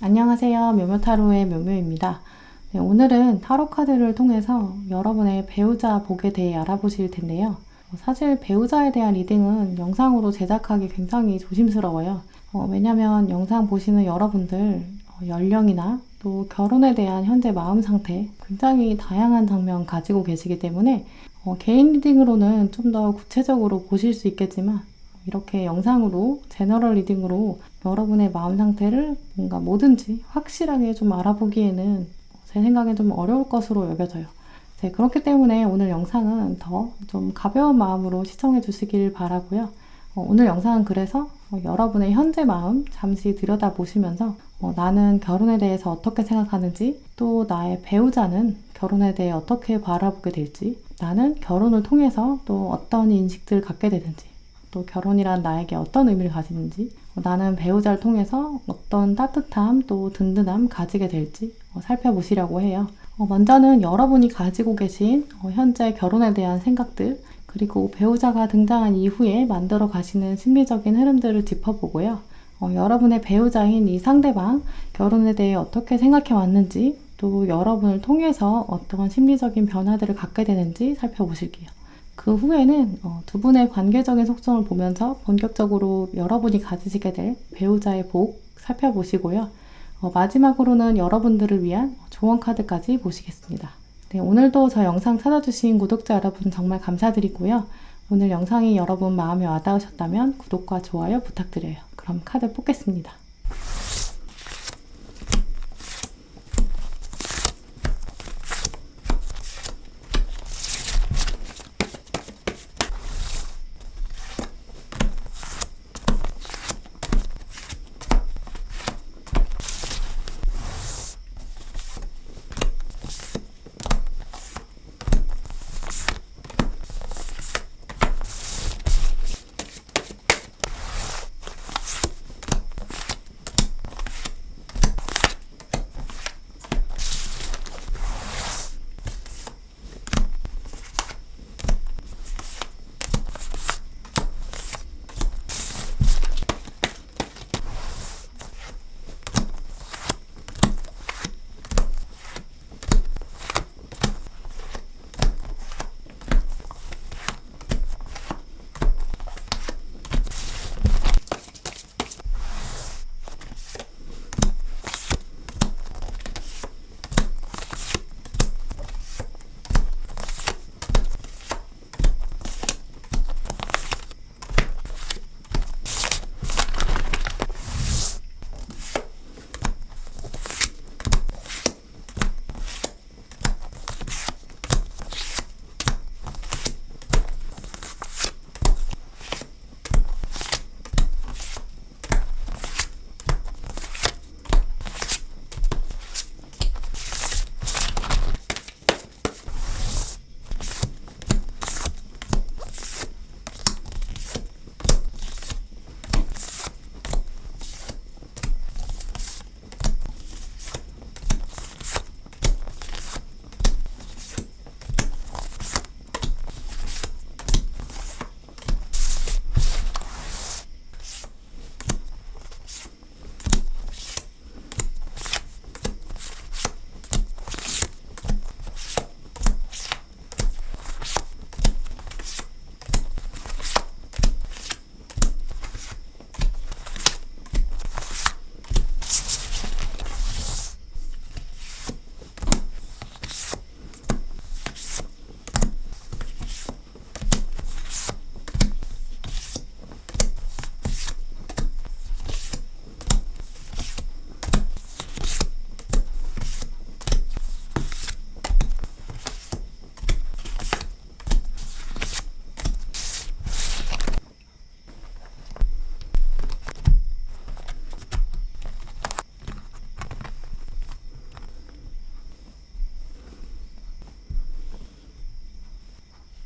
안녕하세요. 묘묘타로의 묘묘입니다. 네, 오늘은 타로 카드를 통해서 여러분의 배우자 복에 대해 알아보실 텐데요. 사실 배우자에 대한 리딩은 영상으로 제작하기 굉장히 조심스러워요. 왜냐면 영상 보시는 여러분들 연령이나 또 결혼에 대한 현재 마음 상태 굉장히 다양한 장면 가지고 계시기 때문에 개인 리딩으로는 좀 더 구체적으로 보실 수 있겠지만 이렇게 영상으로 제너럴 리딩으로 여러분의 마음 상태를 뭔가 뭐든지 확실하게 좀 알아보기에는 제 생각엔 좀 어려울 것으로 여겨져요. 네, 그렇기 때문에 오늘 영상은 더 좀 가벼운 마음으로 시청해 주시길 바라고요. 오늘 영상은 그래서 여러분의 현재 마음 잠시 들여다보시면서 나는 결혼에 대해서 어떻게 생각하는지, 또 나의 배우자는 결혼에 대해 어떻게 바라보게 될지, 나는 결혼을 통해서 또 어떤 인식들을 갖게 되는지, 또 결혼이란 나에게 어떤 의미를 가지는지, 나는 배우자를 통해서 어떤 따뜻함 또 든든함 가지게 될지 살펴보시려고 해요. 먼저는 여러분이 가지고 계신 현재 결혼에 대한 생각들, 그리고 배우자가 등장한 이후에 만들어 가시는 심리적인 흐름들을 짚어보고요. 여러분의 배우자인 이 상대방, 결혼에 대해 어떻게 생각해 왔는지, 또 여러분을 통해서 어떤 심리적인 변화들을 갖게 되는지 살펴보실게요. 그 후에는 두 분의 관계적인 속성을 보면서 본격적으로 여러분이 가지시게 될 배우자의 복 살펴보시고요. 마지막으로는 여러분들을 위한 조언 카드까지 보시겠습니다. 네, 오늘도 저 영상 찾아주신 구독자 여러분 정말 감사드리고요. 오늘 영상이 여러분 마음에 와닿으셨다면 구독과 좋아요 부탁드려요. 그럼 카드 뽑겠습니다.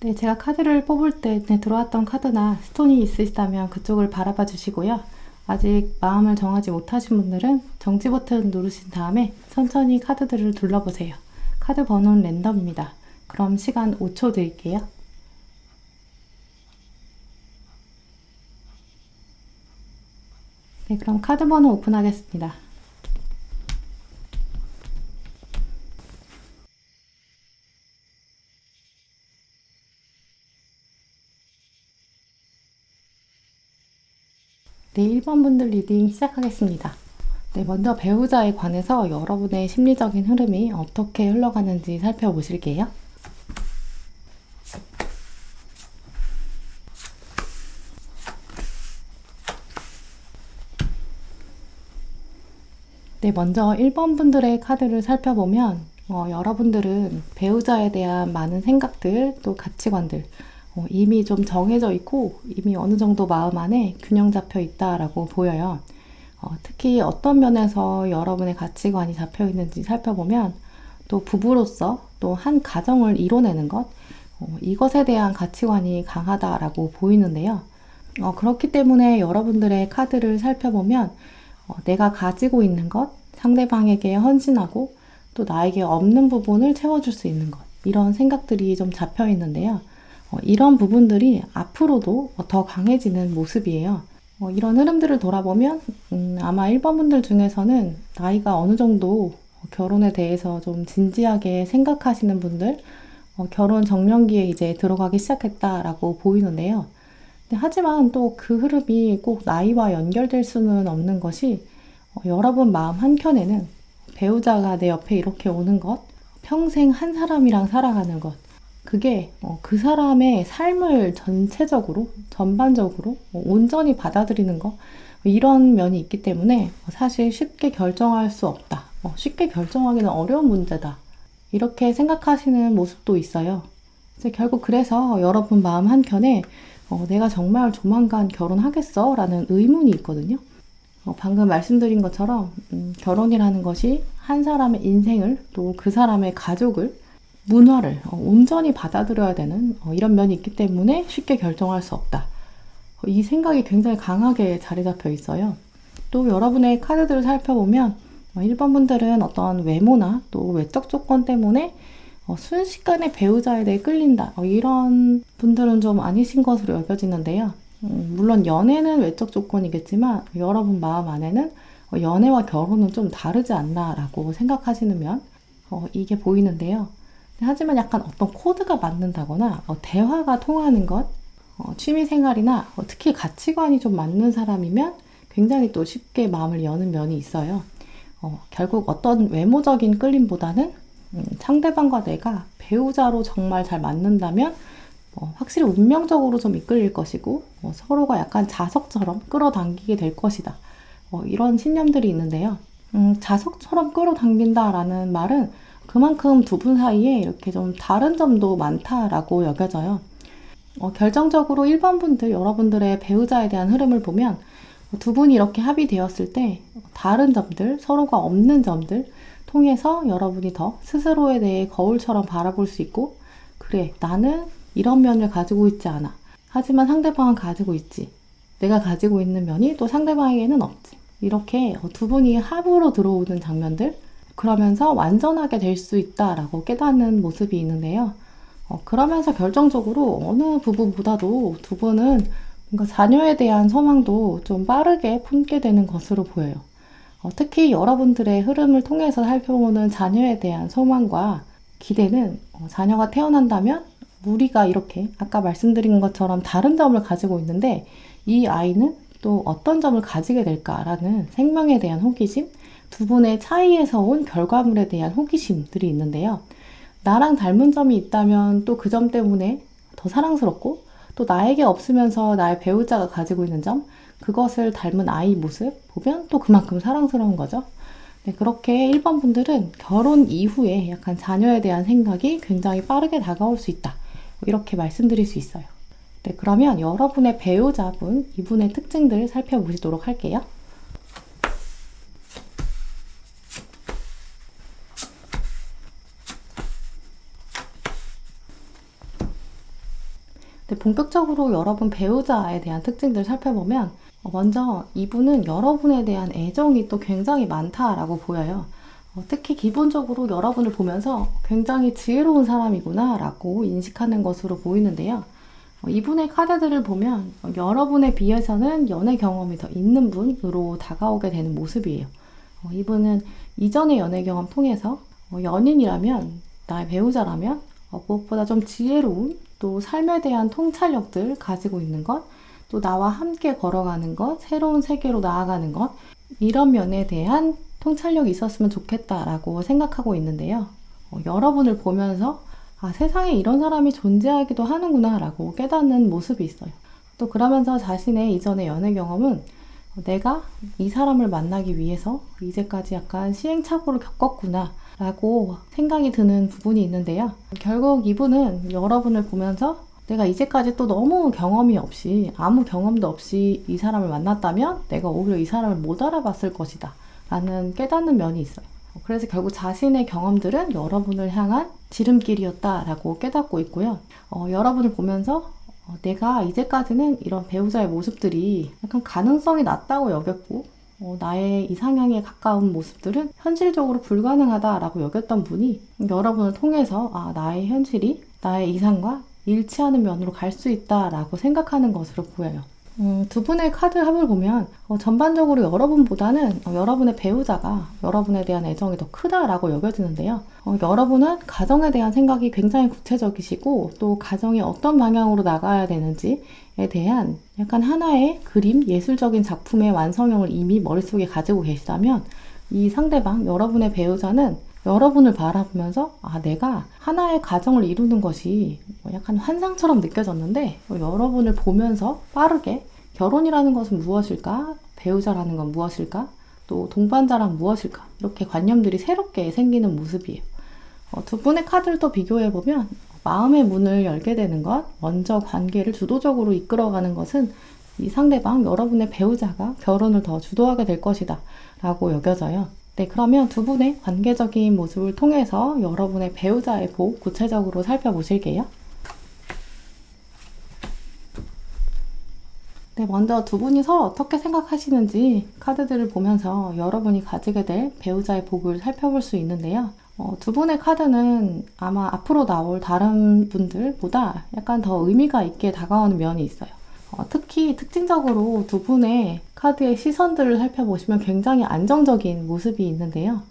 네, 제가 카드를 뽑을 때 들어왔던 카드나 스톤이 있으시다면 그쪽을 바라봐 주시고요. 아직 마음을 정하지 못하신 분들은 정지 버튼 누르신 다음에 천천히 카드들을 둘러보세요. 카드 번호는 랜덤입니다. 그럼 시간 5초 드릴게요. 네, 그럼 카드 번호 오픈하겠습니다. 네, 1번 분들 리딩 시작하겠습니다. 네, 먼저 배우자에 관해서 여러분의 심리적인 흐름이 어떻게 흘러가는지 살펴보실게요. 네, 먼저 1번 분들의 카드를 살펴보면 여러분들은 배우자에 대한 많은 생각들, 또 가치관들 이미 좀 정해져 있고 이미 어느 정도 마음 안에 균형 잡혀 있다라고 보여요. 특히 어떤 면에서 여러분의 가치관이 잡혀 있는지 살펴보면 또 부부로서 또 한 가정을 이뤄내는 것 이것에 대한 가치관이 강하다라고 보이는데요. 그렇기 때문에 여러분들의 카드를 살펴보면 내가 가지고 있는 것, 상대방에게 헌신하고 또 나에게 없는 부분을 채워줄 수 있는 것 이런 생각들이 좀 잡혀 있는데요. 이런 부분들이 앞으로도 더 강해지는 모습이에요. 이런 흐름들을 돌아보면 아마 1번 분들 중에서는 나이가 어느 정도 결혼에 대해서 좀 진지하게 생각하시는 분들 결혼 정년기에 이제 들어가기 시작했다라고 보이는데요. 하지만 또 그 흐름이 꼭 나이와 연결될 수는 없는 것이 여러분 마음 한켠에는 배우자가 내 옆에 이렇게 오는 것, 평생 한 사람이랑 살아가는 것, 그게 그 사람의 삶을 전체적으로, 전반적으로 온전히 받아들이는 것, 이런 면이 있기 때문에 사실 쉽게 결정할 수 없다. 쉽게 결정하기는 어려운 문제다. 이렇게 생각하시는 모습도 있어요. 결국 그래서 여러분 마음 한켠에 내가 정말 조만간 결혼하겠어? 라는 의문이 있거든요. 방금 말씀드린 것처럼 결혼이라는 것이 한 사람의 인생을 또 그 사람의 가족을 문화를 온전히 받아들여야 되는 이런 면이 있기 때문에 쉽게 결정할 수 없다. 이 생각이 굉장히 강하게 자리 잡혀 있어요. 또 여러분의 카드들을 살펴보면 1번 분들은 어떤 외모나 또 외적 조건 때문에 순식간에 배우자에 대해 끌린다. 이런 분들은 좀 아니신 것으로 여겨지는데요. 물론 연애는 외적 조건이겠지만 여러분 마음 안에는 연애와 결혼은 좀 다르지 않나라고 생각하시는 면 이게 보이는데요. 하지만 약간 어떤 코드가 맞는다거나 대화가 통하는 것, 취미생활이나 특히 가치관이 좀 맞는 사람이면 굉장히 또 쉽게 마음을 여는 면이 있어요. 결국 어떤 외모적인 끌림보다는 상대방과 내가 배우자로 정말 잘 맞는다면 확실히 운명적으로 좀 이끌릴 것이고 서로가 약간 자석처럼 끌어당기게 될 것이다. 이런 신념들이 있는데요. 자석처럼 끌어당긴다라는 말은 그만큼 두 분 사이에 이렇게 좀 다른 점도 많다라고 여겨져요. 결정적으로 1번 분들, 여러분들의 배우자에 대한 흐름을 보면 두 분이 이렇게 합의되었을 때 다른 점들, 서로가 없는 점들 통해서 여러분이 더 스스로에 대해 거울처럼 바라볼 수 있고 그래, 나는 이런 면을 가지고 있지 않아. 하지만 상대방은 가지고 있지. 내가 가지고 있는 면이 또 상대방에게는 없지. 이렇게 두 분이 합으로 들어오는 장면들 그러면서 완전하게 될 수 있다라고 깨닫는 모습이 있는데요. 그러면서 결정적으로 어느 부분보다도 두 분은 뭔가 자녀에 대한 소망도 좀 빠르게 품게 되는 것으로 보여요. 특히 여러분들의 흐름을 통해서 살펴보는 자녀에 대한 소망과 기대는 자녀가 태어난다면 우리가 이렇게 아까 말씀드린 것처럼 다른 점을 가지고 있는데 이 아이는 또 어떤 점을 가지게 될까라는 생명에 대한 호기심, 두 분의 차이에서 온 결과물에 대한 호기심들이 있는데요. 나랑 닮은 점이 있다면 또 그 점 때문에 더 사랑스럽고 또 나에게 없으면서 나의 배우자가 가지고 있는 점, 그것을 닮은 아이 모습 보면 또 그만큼 사랑스러운 거죠. 네, 그렇게 1번 분들은 결혼 이후에 약간 자녀에 대한 생각이 굉장히 빠르게 다가올 수 있다. 이렇게 말씀드릴 수 있어요. 네, 그러면 여러분의 배우자분, 이분의 특징들을 살펴보시도록 할게요. 네, 본격적으로 여러분 배우자에 대한 특징들을 살펴보면 먼저 이분은 여러분에 대한 애정이 또 굉장히 많다라고 보여요. 특히 기본적으로 여러분을 보면서 굉장히 지혜로운 사람이구나 라고 인식하는 것으로 보이는데요. 이분의 카드들을 보면 여러분에 비해서는 연애 경험이 더 있는 분으로 다가오게 되는 모습이에요. 이분은 이전의 연애 경험 통해서 연인이라면, 나의 배우자라면 무엇보다 좀 지혜로운 또 삶에 대한 통찰력들 가지고 있는 것, 또 나와 함께 걸어가는 것, 새로운 세계로 나아가는 것, 이런 면에 대한 통찰력이 있었으면 좋겠다라고 생각하고 있는데요. 여러분을 보면서 세상에 이런 사람이 존재하기도 하는구나 라고 깨닫는 모습이 있어요. 또 그러면서 자신의 이전의 연애 경험은 내가 이 사람을 만나기 위해서 이제까지 약간 시행착오를 겪었구나 라고 생각이 드는 부분이 있는데요. 결국 이분은 여러분을 보면서 내가 이제까지 또 너무 경험이 없이, 아무 경험도 없이 이 사람을 만났다면 내가 오히려 이 사람을 못 알아봤을 것이다 라는 깨닫는 면이 있어요. 그래서 결국 자신의 경험들은 여러분을 향한 지름길이었다라고 깨닫고 있고요. 여러분을 보면서 내가 이제까지는 이런 배우자의 모습들이 약간 가능성이 낮다고 여겼고, 나의 이상향에 가까운 모습들은 현실적으로 불가능하다라고 여겼던 분이 여러분을 통해서 나의 현실이 나의 이상과 일치하는 면으로 갈 수 있다라고 생각하는 것으로 보여요. 두 분의 카드 합을 보면 전반적으로 여러분보다는 여러분의 배우자가 여러분에 대한 애정이 더 크다라고 여겨지는데요. 여러분은 가정에 대한 생각이 굉장히 구체적이시고 또 가정이 어떤 방향으로 나가야 되는지에 대한 약간 하나의 그림, 예술적인 작품의 완성형을 이미 머릿속에 가지고 계시다면 이 상대방, 여러분의 배우자는 여러분을 바라보면서 내가 하나의 가정을 이루는 것이 약간 환상처럼 느껴졌는데 여러분을 보면서 빠르게 결혼이라는 것은 무엇일까? 배우자라는 건 무엇일까? 또 동반자란 무엇일까? 이렇게 관념들이 새롭게 생기는 모습이에요. 두 분의 카드를 또 비교해보면 마음의 문을 열게 되는 것, 먼저 관계를 주도적으로 이끌어가는 것은 이 상대방, 여러분의 배우자가 결혼을 더 주도하게 될 것이다 라고 여겨져요. 네, 그러면 두 분의 관계적인 모습을 통해서 여러분의 배우자의 복 구체적으로 살펴보실게요. 네, 먼저 두 분이 서로 어떻게 생각하시는지 카드들을 보면서 여러분이 가지게 될 배우자의 복을 살펴볼 수 있는데요. 두 분의 카드는 아마 앞으로 나올 다른 분들보다 약간 더 의미가 있게 다가오는 면이 있어요. 특히 특징적으로 두 분의 카드의 시선들을 살펴보시면 굉장히 안정적인 모습이 있는데요.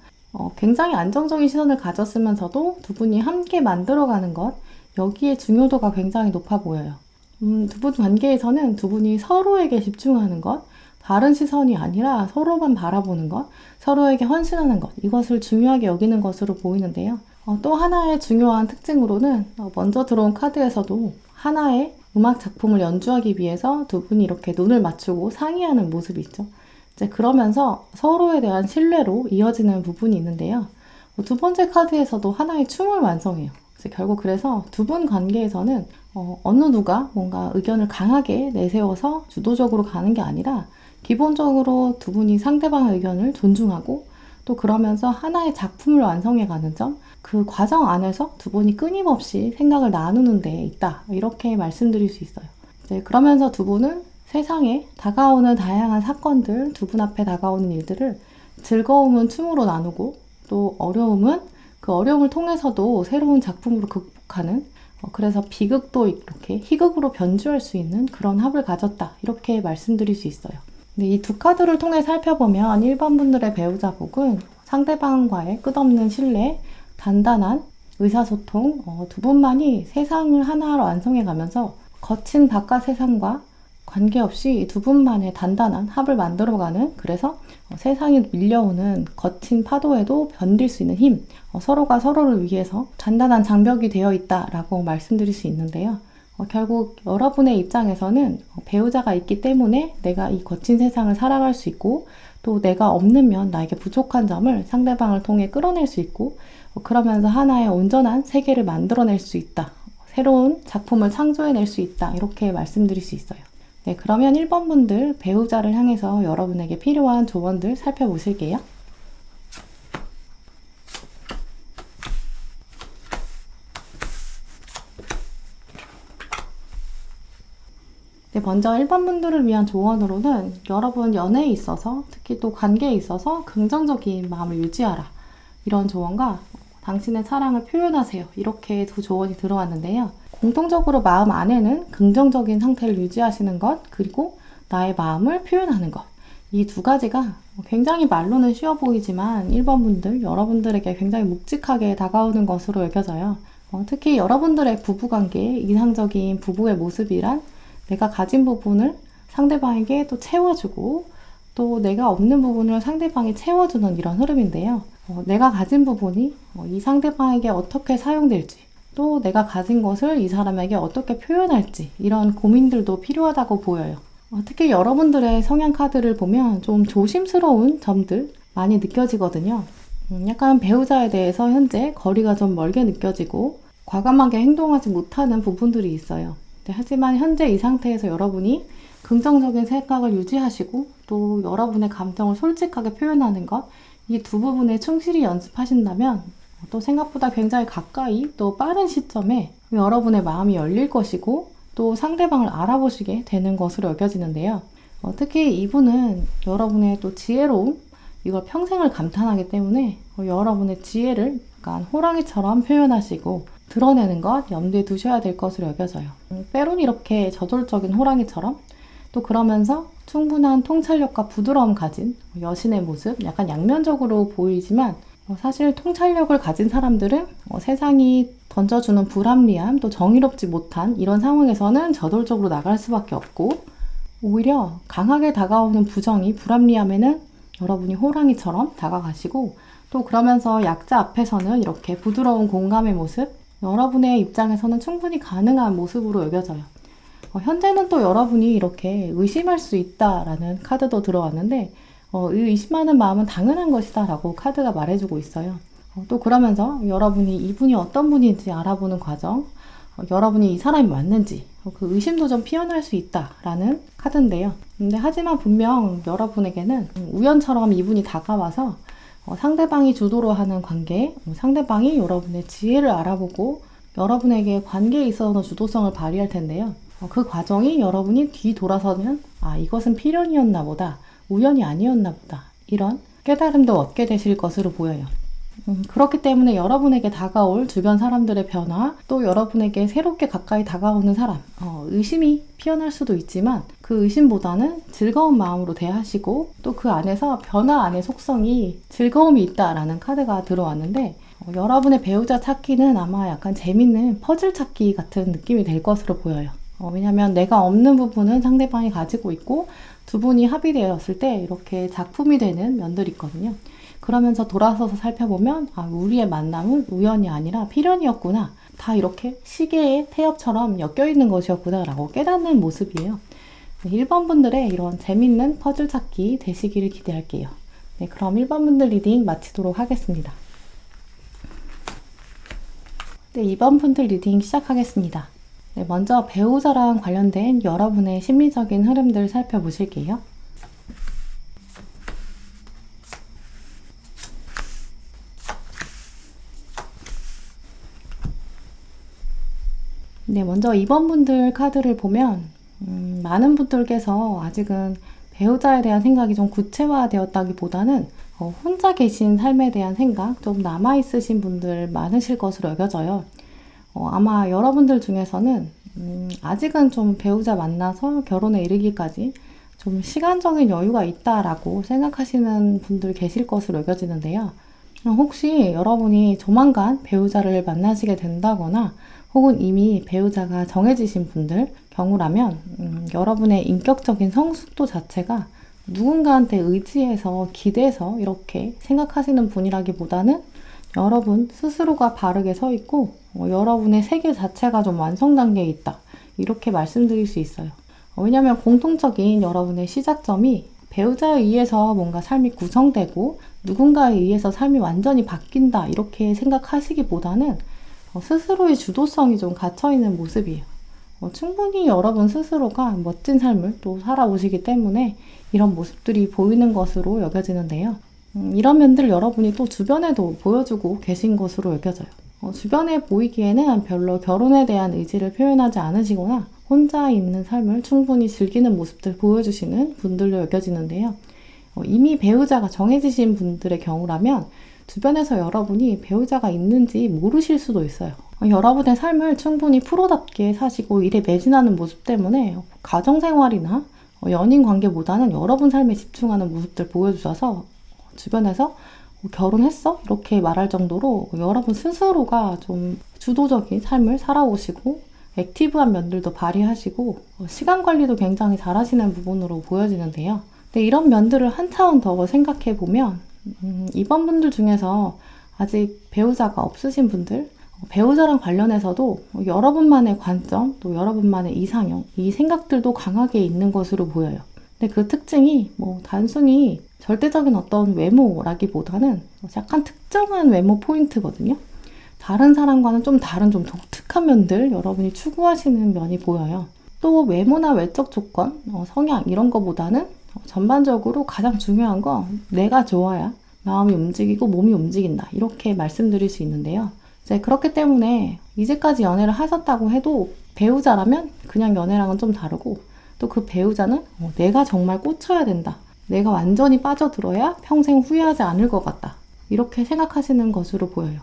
굉장히 안정적인 시선을 가졌으면서도 두 분이 함께 만들어가는 것, 여기에 중요도가 굉장히 높아 보여요. 두 분 관계에서는 두 분이 서로에게 집중하는 것, 다른 시선이 아니라 서로만 바라보는 것, 서로에게 헌신하는 것, 이것을 중요하게 여기는 것으로 보이는데요. 또 하나의 중요한 특징으로는 먼저 들어온 카드에서도 하나의 음악 작품을 연주하기 위해서 두 분이 이렇게 눈을 맞추고 상의하는 모습이 있죠. 이제 그러면서 서로에 대한 신뢰로 이어지는 부분이 있는데요. 두 번째 카드에서도 하나의 춤을 완성해요. 결국 그래서 두 분 관계에서는 어느 누가 뭔가 의견을 강하게 내세워서 주도적으로 가는 게 아니라 기본적으로 두 분이 상대방의 의견을 존중하고 또 그러면서 하나의 작품을 완성해가는 점, 그 과정 안에서 두 분이 끊임없이 생각을 나누는 데 있다. 이렇게 말씀드릴 수 있어요. 이제 그러면서 두 분은 세상에 다가오는 다양한 사건들, 두 분 앞에 다가오는 일들을 즐거움은 춤으로 나누고 또 어려움은 그 어려움을 통해서도 새로운 작품으로 극복하는 그래서 비극도 이렇게 희극으로 변주할 수 있는 그런 합을 가졌다. 이렇게 말씀드릴 수 있어요. 이 두 카드를 통해 살펴보면 1번 분들의 배우자 복은 상대방과의 끝없는 신뢰, 단단한 의사소통, 두 분만이 세상을 하나로 완성해 가면서 거친 바깥 세상과 관계없이 두 분만의 단단한 합을 만들어가는, 그래서 세상에 밀려오는 거친 파도에도 견딜 수 있는 힘, 서로가 서로를 위해서 단단한 장벽이 되어 있다라고 말씀드릴 수 있는데요. 결국 여러분의 입장에서는 배우자가 있기 때문에 내가 이 거친 세상을 살아갈 수 있고 또 내가 없으면 나에게 부족한 점을 상대방을 통해 끌어낼 수 있고 그러면서 하나의 온전한 세계를 만들어낼 수 있다. 새로운 작품을 창조해낼 수 있다. 이렇게 말씀드릴 수 있어요. 네, 그러면 1번 분들 배우자를 향해서 여러분에게 필요한 조언들 살펴보실게요. 네, 먼저 1번 분들을 위한 조언으로는 여러분 연애에 있어서 특히 또 관계에 있어서 긍정적인 마음을 유지하라. 이런 조언과 당신의 사랑을 표현하세요. 이렇게 두 조언이 들어왔는데요. 공통적으로 마음 안에는 긍정적인 상태를 유지하시는 것, 그리고 나의 마음을 표현하는 것. 이 두 가지가 굉장히 말로는 쉬워 보이지만 1번 분들, 여러분들에게 굉장히 묵직하게 다가오는 것으로 여겨져요. 특히 여러분들의 부부관계의 이상적인 부부의 모습이란 내가 가진 부분을 상대방에게 또 채워주고 또 내가 없는 부분을 상대방이 채워주는 이런 흐름인데요. 내가 가진 부분이 이 상대방에게 어떻게 사용될지 또 내가 가진 것을 이 사람에게 어떻게 표현할지 이런 고민들도 필요하다고 보여요. 특히 여러분들의 성향 카드를 보면 좀 조심스러운 점들 많이 느껴지거든요. 약간 배우자에 대해서 현재 거리가 좀 멀게 느껴지고 과감하게 행동하지 못하는 부분들이 있어요. 하지만 현재 이 상태에서 여러분이 긍정적인 생각을 유지하시고 또 여러분의 감정을 솔직하게 표현하는 것, 이 두 부분에 충실히 연습하신다면 또 생각보다 굉장히 가까이 또 빠른 시점에 여러분의 마음이 열릴 것이고 또 상대방을 알아보시게 되는 것으로 여겨지는데요. 특히 이분은 여러분의 또 지혜로움, 이걸 평생을 감탄하기 때문에 여러분의 지혜를 약간 호랑이처럼 표현하시고 드러내는 것 염두에 두셔야 될 것으로 여겨져요. 때론 이렇게 저돌적인 호랑이처럼 또 그러면서 충분한 통찰력과 부드러움 가진 여신의 모습, 약간 양면적으로 보이지만 사실 통찰력을 가진 사람들은 세상이 던져주는 불합리함, 또 정의롭지 못한 이런 상황에서는 저돌적으로 나갈 수밖에 없고 오히려 강하게 다가오는 부정이 불합리함에는 여러분이 호랑이처럼 다가가시고 또 그러면서 약자 앞에서는 이렇게 부드러운 공감의 모습, 여러분의 입장에서는 충분히 가능한 모습으로 여겨져요. 현재는 또 여러분이 이렇게 의심할 수 있다라는 카드도 들어왔는데 의심하는 마음은 당연한 것이다 라고 카드가 말해주고 있어요. 또 그러면서 여러분이 이분이 어떤 분인지 알아보는 과정, 여러분이 이 사람이 맞는지 그 의심도 좀 피어날 수 있다라는 카드인데요. 근데 하지만 분명 여러분에게는 우연처럼 이분이 다가와서 상대방이 주도로 하는 관계, 상대방이 여러분의 지혜를 알아보고 여러분에게 관계에 있어서 주도성을 발휘할 텐데요. 그 과정이 여러분이 뒤돌아서면 이것은 필연이었나 보다, 우연이 아니었나 보다 이런 깨달음도 얻게 되실 것으로 보여요. 그렇기 때문에 여러분에게 다가올 주변 사람들의 변화, 또 여러분에게 새롭게 가까이 다가오는 사람, 의심이 피어날 수도 있지만 그 의심보다는 즐거운 마음으로 대하시고 또 그 안에서 변화 안의 속성이 즐거움이 있다라는 카드가 들어왔는데 여러분의 배우자 찾기는 아마 약간 재밌는 퍼즐 찾기 같은 느낌이 될 것으로 보여요. 왜냐하면 내가 없는 부분은 상대방이 가지고 있고 두 분이 합의되었을 때 이렇게 작품이 되는 면들이 있거든요. 그러면서 돌아서서 살펴보면 우리의 만남은 우연이 아니라 필연이었구나. 다 이렇게 시계의 태엽처럼 엮여있는 것이었구나 라고 깨닫는 모습이에요. 1번 분들의 이런 재밌는 퍼즐 찾기 되시기를 기대할게요. 네, 그럼 1번 분들 리딩 마치도록 하겠습니다. 네, 2번 분들 리딩 시작하겠습니다. 네, 먼저 배우자랑 관련된 여러분의 심리적인 흐름들 살펴보실게요. 네, 먼저 2번 분들 카드를 보면 많은 분들께서 아직은 배우자에 대한 생각이 좀 구체화되었다기보다는 혼자 계신 삶에 대한 생각 좀 남아있으신 분들 많으실 것으로 여겨져요. 아마 여러분들 중에서는 아직은 좀 배우자 만나서 결혼에 이르기까지 좀 시간적인 여유가 있다라고 생각하시는 분들 계실 것으로 여겨지는데요. 혹시 여러분이 조만간 배우자를 만나시게 된다거나 혹은 이미 배우자가 정해지신 분들 경우라면 여러분의 인격적인 성숙도 자체가 누군가한테 의지해서 기대서 이렇게 생각하시는 분이라기보다는 여러분 스스로가 바르게 서 있고 여러분의 세계 자체가 좀 완성 단계에 있다 이렇게 말씀드릴 수 있어요. 왜냐하면 공통적인 여러분의 시작점이 배우자에 의해서 뭔가 삶이 구성되고 누군가에 의해서 삶이 완전히 바뀐다 이렇게 생각하시기보다는 스스로의 주도성이 좀 갇혀있는 모습이에요. 충분히 여러분 스스로가 멋진 삶을 또 살아오시기 때문에 이런 모습들이 보이는 것으로 여겨지는데요. 이런 면들을 여러분이 또 주변에도 보여주고 계신 것으로 여겨져요. 주변에 보이기에는 별로 결혼에 대한 의지를 표현하지 않으시거나 혼자 있는 삶을 충분히 즐기는 모습들 보여주시는 분들로 여겨지는데요. 이미 배우자가 정해지신 분들의 경우라면 주변에서 여러분이 배우자가 있는지 모르실 수도 있어요. 여러분의 삶을 충분히 프로답게 사시고 일에 매진하는 모습 때문에 가정생활이나 연인 관계보다는 여러분 삶에 집중하는 모습들 보여주셔서 주변에서 결혼했어? 이렇게 말할 정도로 여러분 스스로가 좀 주도적인 삶을 살아오시고 액티브한 면들도 발휘하시고 시간 관리도 굉장히 잘하시는 부분으로 보여지는데요. 근데 이런 면들을 한 차원 더 생각해 보면 이번 분들 중에서 아직 배우자가 없으신 분들, 배우자랑 관련해서도 여러분만의 관점, 또 여러분만의 이상형, 이 생각들도 강하게 있는 것으로 보여요. 근데 그 특징이 단순히 절대적인 어떤 외모라기보다는 약간 특정한 외모 포인트거든요. 다른 사람과는 좀 다른 좀 독특한 면들 여러분이 추구하시는 면이 보여요. 또 외모나 외적 조건, 성향 이런 거보다는 전반적으로 가장 중요한 건 내가 좋아야 마음이 움직이고 몸이 움직인다. 이렇게 말씀드릴 수 있는데요. 이제 그렇기 때문에 이제까지 연애를 하셨다고 해도 배우자라면 그냥 연애랑은 좀 다르고 또 그 배우자는 내가 정말 꽂혀야 된다. 내가 완전히 빠져들어야 평생 후회하지 않을 것 같다. 이렇게 생각하시는 것으로 보여요.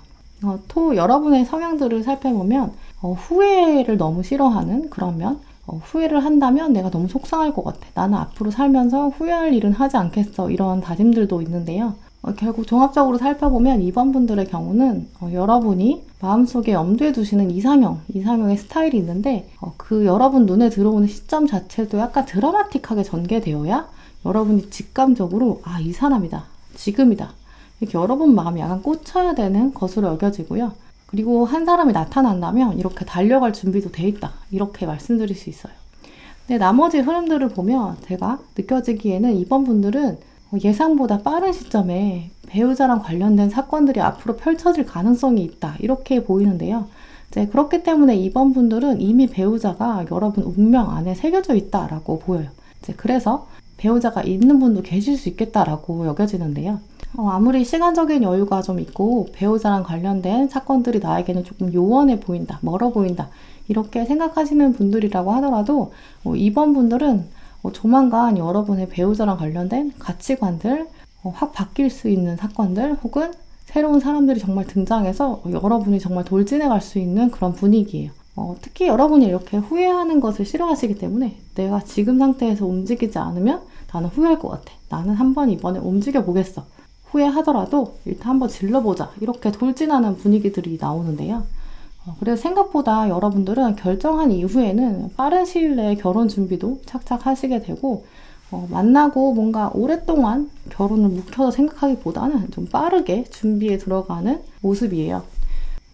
또 여러분의 성향들을 살펴보면 후회를 너무 싫어하는 그런 면, 후회를 한다면 내가 너무 속상할 것 같아. 나는 앞으로 살면서 후회할 일은 하지 않겠어. 이런 다짐들도 있는데요. 결국 종합적으로 살펴보면 이번 분들의 경우는 여러분이 마음속에 염두에 두시는 이상형의 스타일이 있는데 그 여러분 눈에 들어오는 시점 자체도 약간 드라마틱하게 전개되어야 여러분이 직감적으로 이 사람이다. 지금이다. 이렇게 여러분 마음이 약간 꽂혀야 되는 것으로 여겨지고요. 그리고 한 사람이 나타난다면 이렇게 달려갈 준비도 돼 있다. 이렇게 말씀드릴 수 있어요. 근데 나머지 흐름들을 보면 제가 느껴지기에는 이번 분들은 예상보다 빠른 시점에 배우자랑 관련된 사건들이 앞으로 펼쳐질 가능성이 있다. 이렇게 보이는데요. 이제 그렇기 때문에 이번 분들은 이미 배우자가 여러분 운명 안에 새겨져 있다라고 보여요. 이제 그래서 배우자가 있는 분도 계실 수 있겠다라고 여겨지는데요. 아무리 시간적인 여유가 좀 있고 배우자랑 관련된 사건들이 나에게는 조금 요원해 보인다, 멀어 보인다 이렇게 생각하시는 분들이라고 하더라도 이번 분들은 조만간 여러분의 배우자랑 관련된 가치관들 확 바뀔 수 있는 사건들 혹은 새로운 사람들이 정말 등장해서 여러분이 정말 돌진해 갈 수 있는 그런 분위기예요. 특히 여러분이 이렇게 후회하는 것을 싫어하시기 때문에 내가 지금 상태에서 움직이지 않으면 나는 후회할 것 같아. 나는 한번 이번에 움직여 보겠어. 후회하더라도 일단 한번 질러보자. 이렇게 돌진하는 분위기들이 나오는데요. 그래서 생각보다 여러분들은 결정한 이후에는 빠른 시일 내에 결혼 준비도 착착 하시게 되고 만나고 뭔가 오랫동안 결혼을 묵혀서 생각하기보다는 좀 빠르게 준비에 들어가는 모습이에요.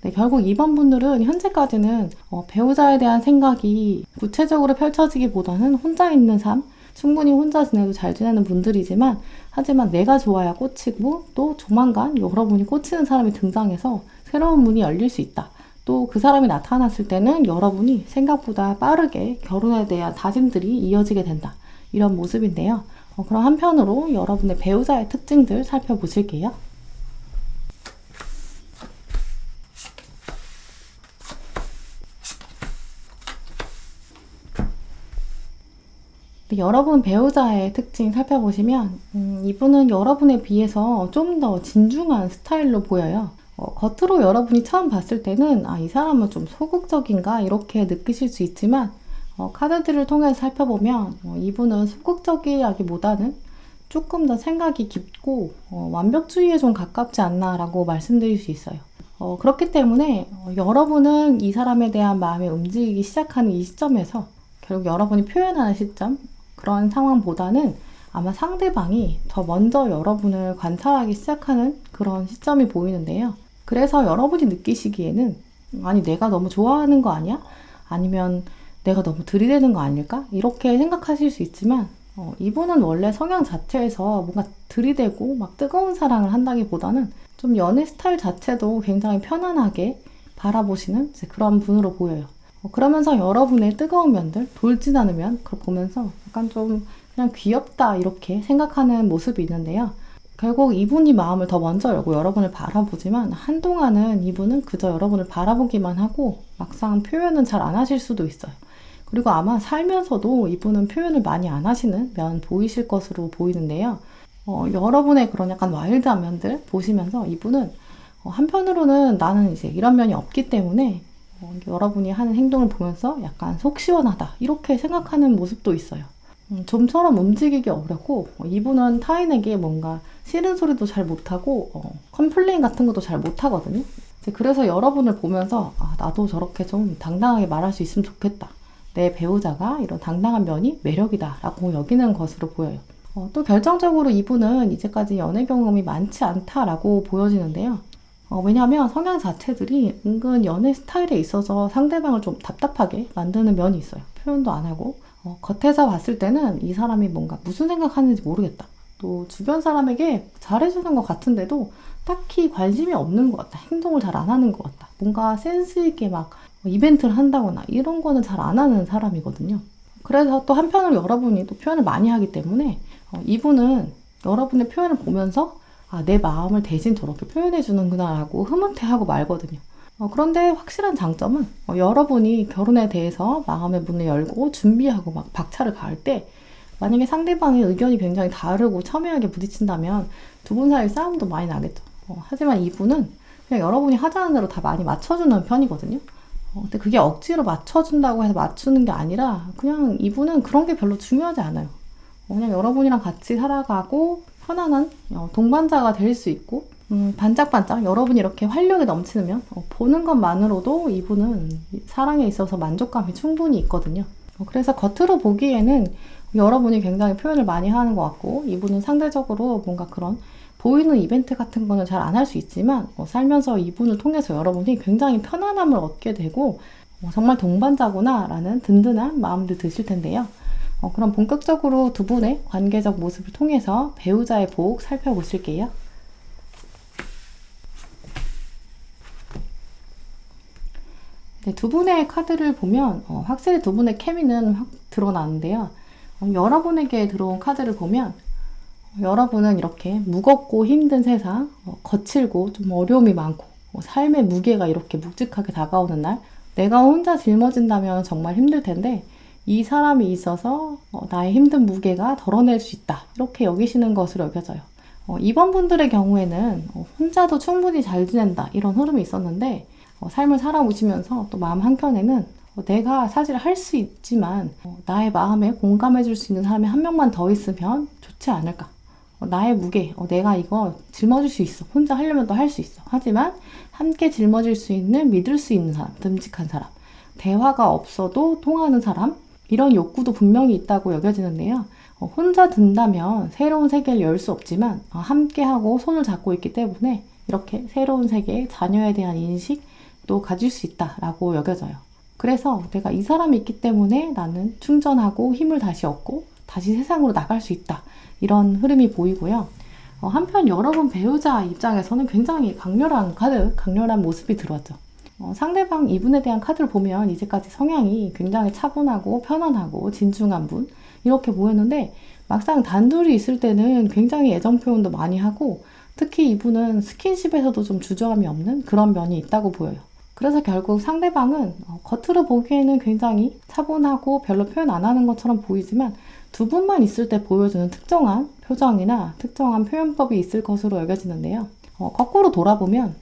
네, 결국 이번 분들은 현재까지는 배우자에 대한 생각이 구체적으로 펼쳐지기보다는 혼자 있는 삶, 충분히 혼자 지내도 잘 지내는 분들이지만 하지만 내가 좋아야 꽂히고 또 조만간 여러분이 꽂히는 사람이 등장해서 새로운 문이 열릴 수 있다. 또 그 사람이 나타났을 때는 여러분이 생각보다 빠르게 결혼에 대한 다짐들이 이어지게 된다. 이런 모습인데요. 그럼 한편으로 여러분의 배우자의 특징들 살펴보실게요. 여러분 배우자의 특징 살펴보시면 이분은 여러분에 비해서 좀 더 진중한 스타일로 보여요. 겉으로 여러분이 처음 봤을 때는 이 사람은 좀 소극적인가 이렇게 느끼실 수 있지만 카드들을 통해서 살펴보면 이분은 소극적이라기보다는 조금 더 생각이 깊고 완벽주의에 좀 가깝지 않나 라고 말씀드릴 수 있어요. 그렇기 때문에 여러분은 이 사람에 대한 마음이 움직이기 시작하는 이 시점에서 결국 여러분이 표현하는 시점 그런 상황보다는 아마 상대방이 더 먼저 여러분을 관찰하기 시작하는 그런 시점이 보이는데요. 그래서 여러분이 느끼시기에는 아니 내가 너무 좋아하는 거 아니야? 아니면 내가 너무 들이대는 거 아닐까? 이렇게 생각하실 수 있지만 이분은 원래 성향 자체에서 뭔가 들이대고 막 뜨거운 사랑을 한다기보다는 좀 연애 스타일 자체도 굉장히 편안하게 바라보시는 그런 분으로 보여요. 그러면서 여러분의 뜨거운 면들, 돌진하는 면 그걸 보면서 약간 좀 그냥 귀엽다 이렇게 생각하는 모습이 있는데요. 결국 이분이 마음을 더 먼저 열고 여러분을 바라보지만 한동안은 이분은 그저 여러분을 바라보기만 하고 막상 표현은 잘 안 하실 수도 있어요. 그리고 아마 살면서도 이분은 표현을 많이 안 하시는 면 보이실 것으로 보이는데요. 여러분의 그런 약간 와일드한 면들 보시면서 이분은 한편으로는 나는 이제 이런 면이 없기 때문에 여러분이 하는 행동을 보면서 약간 속 시원하다 이렇게 생각하는 모습도 있어요. 좀처럼 움직이기 어렵고 이분은 타인에게 뭔가 싫은 소리도 잘 못하고 컴플레인 같은 것도 잘 못하거든요. 그래서 여러분을 보면서 나도 저렇게 좀 당당하게 말할 수 있으면 좋겠다. 내 배우자가 이런 당당한 면이 매력이다 라고 여기는 것으로 보여요. 또 결정적으로 이분은 이제까지 연애 경험이 많지 않다라고 보여지는데요. 왜냐하면 성향 자체들이 은근 연애 스타일에 있어서 상대방을 좀 답답하게 만드는 면이 있어요. 표현도 안 하고 겉에서 봤을 때는 이 사람이 뭔가 무슨 생각하는지 모르겠다. 또 주변 사람에게 잘해주는 것 같은데도 딱히 관심이 없는 것 같다. 행동을 잘 안 하는 것 같다. 뭔가 센스 있게 막 이벤트를 한다거나 이런 거는 잘 안 하는 사람이거든요. 그래서 또 한편으로 여러분이 또 표현을 많이 하기 때문에 이분은 여러분의 표현을 보면서 내 마음을 대신 저렇게 표현해 주는구나 라고 흐뭇해하고 말거든요. 그런데 확실한 장점은 여러분이 결혼에 대해서 마음의 문을 열고 준비하고 막 박차를 가할 때 만약에 상대방의 의견이 굉장히 다르고 첨예하게 부딪힌다면 두 분 사이 싸움도 많이 나겠죠. 하지만 이분은 그냥 여러분이 하자는 대로 다 많이 맞춰주는 편이거든요. 근데 그게 억지로 맞춰준다고 해서 맞추는 게 아니라 그냥 이분은 그런 게 별로 중요하지 않아요. 그냥 여러분이랑 같이 살아가고 편안한 동반자가 될 수 있고 반짝반짝 여러분이 이렇게 활력이 넘치면 보는 것만으로도 이분은 사랑에 있어서 만족감이 충분히 있거든요. 그래서 겉으로 보기에는 여러분이 굉장히 표현을 많이 하는 것 같고 이분은 상대적으로 뭔가 그런 보이는 이벤트 같은 거는 잘 안 할 수 있지만 살면서 이분을 통해서 여러분이 굉장히 편안함을 얻게 되고 정말 동반자구나 라는 든든한 마음도 드실 텐데요. 그럼 본격적으로 두 분의 관계적 모습을 통해서 배우자의 복 살펴보실게요. 네, 두 분의 카드를 보면 확실히 두 분의 케미는 확 드러나는데요. 여러분에게 들어온 카드를 보면 여러분은 이렇게 무겁고 힘든 세상, 거칠고 좀 어려움이 많고 삶의 무게가 이렇게 묵직하게 다가오는 날 내가 혼자 짊어진다면 정말 힘들 텐데 이 사람이 있어서 나의 힘든 무게가 덜어낼 수 있다. 이렇게 여기시는 것으로 여겨져요. 이번 분들의 경우에는 혼자도 충분히 잘 지낸다. 이런 흐름이 있었는데 삶을 살아오시면서 또 마음 한켠에는 내가 사실 할 수 있지만 나의 마음에 공감해 줄 수 있는 사람이 한 명만 더 있으면 좋지 않을까. 나의 무게, 내가 이거 짊어질 수 있어. 혼자 하려면 또 할 수 있어. 하지만 함께 짊어질 수 있는 믿을 수 있는 사람, 듬직한 사람, 대화가 없어도 통하는 사람, 이런 욕구도 분명히 있다고 여겨지는데요. 혼자 든다면 새로운 세계를 열 수 없지만 함께하고 손을 잡고 있기 때문에 이렇게 새로운 세계, 자녀에 대한 인식도 가질 수 있다라고 여겨져요. 그래서 내가 이 사람이 있기 때문에 나는 충전하고 힘을 다시 얻고 다시 세상으로 나갈 수 있다. 이런 흐름이 보이고요. 한편 여러분 배우자 입장에서는 굉장히 강렬한 카드, 강렬한 모습이 들어왔죠. 상대방 이분에 대한 카드를 보면 이제까지 성향이 굉장히 차분하고 편안하고 진중한 분 이렇게 보였는데 막상 단둘이 있을 때는 굉장히 애정 표현도 많이 하고 특히 이분은 스킨십에서도 좀 주저함이 없는 그런 면이 있다고 보여요. 그래서 결국 상대방은 겉으로 보기에는 굉장히 차분하고 별로 표현 안 하는 것처럼 보이지만 두 분만 있을 때 보여주는 특정한 표정이나 특정한 표현법이 있을 것으로 여겨지는데요. 거꾸로 돌아보면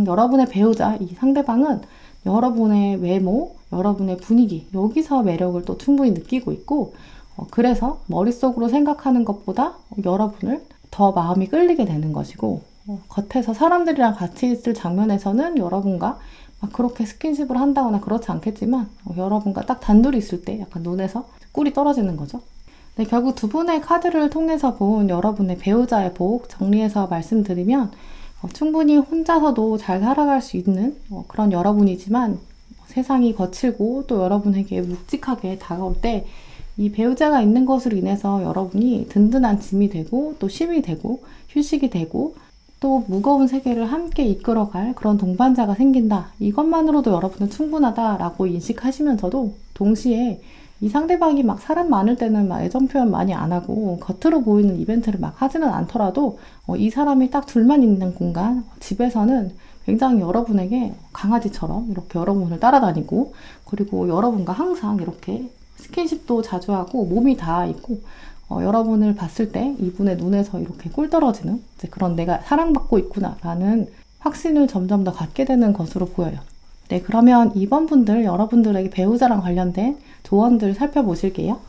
여러분의 배우자, 이 상대방은 여러분의 외모, 여러분의 분위기 여기서 매력을 또 충분히 느끼고 있고 그래서 머릿속으로 생각하는 것보다 여러분을 더 마음이 끌리게 되는 것이고 겉에서 사람들이랑 같이 있을 장면에서는 여러분과 막 그렇게 스킨십을 한다거나 그렇지 않겠지만 여러분과 딱 단둘이 있을 때 약간 눈에서 꿀이 떨어지는 거죠. 네, 결국 두 분의 카드를 통해서 본 여러분의 배우자의 복 정리해서 말씀드리면 충분히 혼자서도 잘 살아갈 수 있는 그런 여러분이지만 세상이 거칠고 또 여러분에게 묵직하게 다가올 때 이 배우자가 있는 것으로 인해서 여러분이 든든한 짐이 되고 또 쉼이 되고 휴식이 되고 또 무거운 세계를 함께 이끌어갈 그런 동반자가 생긴다. 이것만으로도 여러분은 충분하다라고 인식하시면서도 동시에 이 상대방이 막 사람 많을 때는 막 애정 표현 많이 안 하고 겉으로 보이는 이벤트를 막 하지는 않더라도 이 사람이 딱 둘만 있는 공간, 집에서는 굉장히 여러분에게 강아지처럼 이렇게 여러분을 따라다니고 그리고 여러분과 항상 이렇게 스킨십도 자주 하고 몸이 닿아 있고 여러분을 봤을 때 이분의 눈에서 이렇게 꿀 떨어지는 그런 내가 사랑받고 있구나라는 확신을 점점 더 갖게 되는 것으로 보여요. 네, 그러면 이번 분들 여러분들에게 배우자랑 관련된 조언들 살펴보실게요.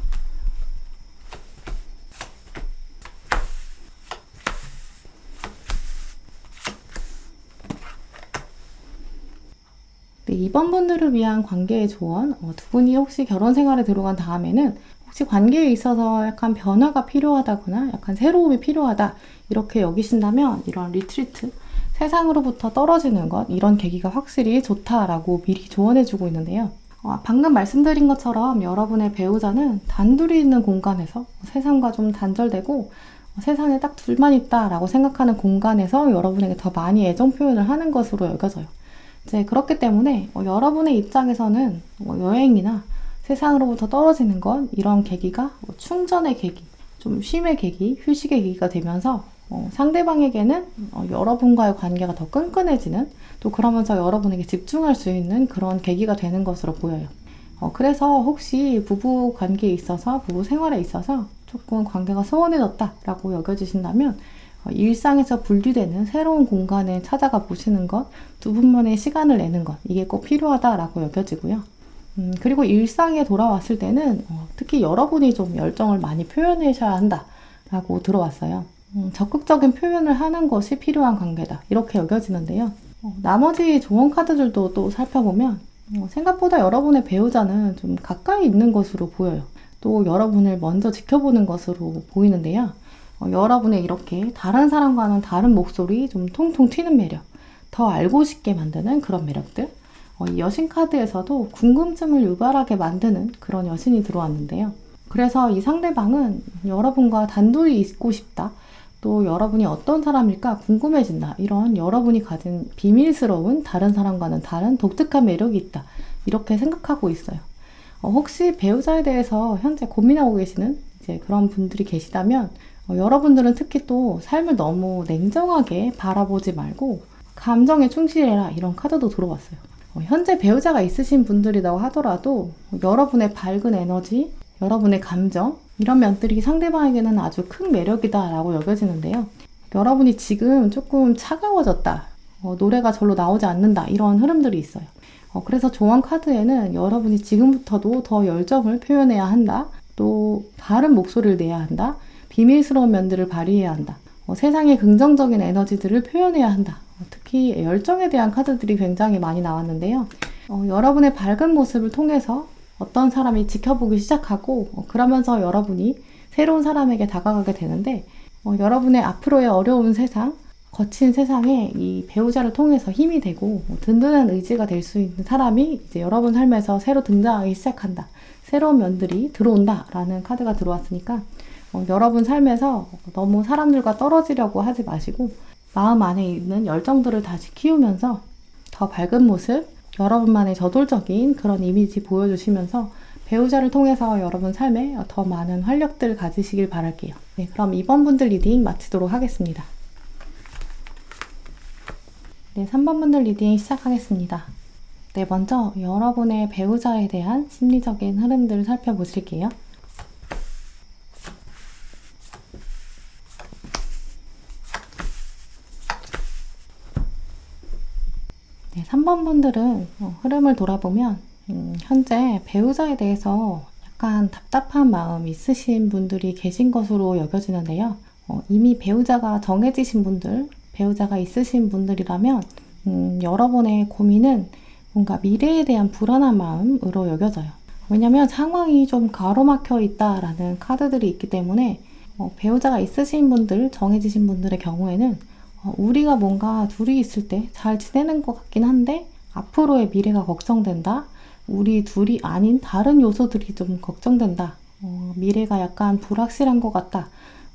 네, 이번 분들을 위한 관계의 조언, 두 분이 혹시 결혼 생활에 들어간 다음에는 혹시 관계에 있어서 약간 변화가 필요하다거나 약간 새로움이 필요하다 이렇게 여기신다면 이런 리트리트, 세상으로부터 떨어지는 것, 이런 계기가 확실히 좋다라고 미리 조언해주고 있는데요. 방금 말씀드린 것처럼 여러분의 배우자는 단둘이 있는 공간에서 세상과 좀 단절되고 세상에 딱 둘만 있다라고 생각하는 공간에서 여러분에게 더 많이 애정 표현을 하는 것으로 여겨져요. 이제 그렇기 때문에 여러분의 입장에서는 여행이나 세상으로부터 떨어지는 것, 이런 계기가 충전의 계기, 좀 쉼의 계기, 휴식의 계기가 되면서 상대방에게는 여러분과의 관계가 더 끈끈해지는, 또 그러면서 여러분에게 집중할 수 있는 그런 계기가 되는 것으로 보여요. 그래서 혹시 부부 관계에 있어서, 부부 생활에 있어서 조금 관계가 소원해졌다라고 여겨지신다면 일상에서 분리되는 새로운 공간에 찾아가 보시는 것, 두 분만의 시간을 내는 것, 이게 꼭 필요하다라고 여겨지고요. 그리고 일상에 돌아왔을 때는 특히 여러분이 좀 열정을 많이 표현하셔야 한다라고 들어왔어요. 적극적인 표현을 하는 것이 필요한 관계다, 이렇게 여겨지는데요. 나머지 조언 카드들도 또 살펴보면 생각보다 여러분의 배우자는 좀 가까이 있는 것으로 보여요. 또 여러분을 먼저 지켜보는 것으로 보이는데요. 여러분의 이렇게 다른 사람과는 다른 목소리, 좀 통통 튀는 매력, 더 알고 싶게 만드는 그런 매력들, 이 여신 카드에서도 궁금증을 유발하게 만드는 그런 여신이 들어왔는데요. 그래서 이 상대방은 여러분과 단둘이 있고 싶다, 또 여러분이 어떤 사람일까 궁금해진다, 이런 여러분이 가진 비밀스러운 다른 사람과는 다른 독특한 매력이 있다, 이렇게 생각하고 있어요. 혹시 배우자에 대해서 현재 고민하고 계시는 이제 그런 분들이 계시다면 여러분들은 특히 또 삶을 너무 냉정하게 바라보지 말고 감정에 충실해라, 이런 카드도 들어왔어요. 현재 배우자가 있으신 분들이라고 하더라도 여러분의 밝은 에너지, 여러분의 감정, 이런 면들이 상대방에게는 아주 큰 매력이다 라고 여겨지는데요. 여러분이 지금 조금 차가워졌다, 노래가 절로 나오지 않는다, 이런 흐름들이 있어요. 그래서 조언 카드에는 여러분이 지금부터도 더 열정을 표현해야 한다, 또 다른 목소리를 내야 한다, 비밀스러운 면들을 발휘해야 한다, 세상의 긍정적인 에너지들을 표현해야 한다. 특히 열정에 대한 카드들이 굉장히 많이 나왔는데요. 여러분의 밝은 모습을 통해서 어떤 사람이 지켜보기 시작하고 그러면서 여러분이 새로운 사람에게 다가가게 되는데 여러분의 앞으로의 어려운 세상, 거친 세상에 이 배우자를 통해서 힘이 되고 든든한 의지가 될 수 있는 사람이 이제 여러분 삶에서 새로 등장하기 시작한다, 새로운 면들이 들어온다 라는 카드가 들어왔으니까 여러분 삶에서 너무 사람들과 떨어지려고 하지 마시고 마음 안에 있는 열정들을 다시 키우면서 더 밝은 모습, 여러분만의 저돌적인 그런 이미지 보여주시면서 배우자를 통해서 여러분 삶에 더 많은 활력들 가지시길 바랄게요. 네, 그럼 이번 분들 리딩 마치도록 하겠습니다. 네, 3번 분들 리딩 시작하겠습니다. 네, 먼저 여러분의 배우자에 대한 심리적인 흐름들을 살펴보실게요. 네, 3번 분들은 흐름을 돌아보면 현재 배우자에 대해서 약간 답답한 마음 있으신 분들이 계신 것으로 여겨지는데요. 이미 배우자가 정해지신 분들, 배우자가 있으신 분들이라면 여러분의 고민은 뭔가 미래에 대한 불안한 마음으로 여겨져요. 왜냐면 상황이 좀 가로막혀 있다라는 카드들이 있기 때문에 배우자가 있으신 분들, 정해지신 분들의 경우에는 우리가 뭔가 둘이 있을 때 잘 지내는 것 같긴 한데 앞으로의 미래가 걱정된다, 우리 둘이 아닌 다른 요소들이 좀 걱정된다, 미래가 약간 불확실한 것 같다,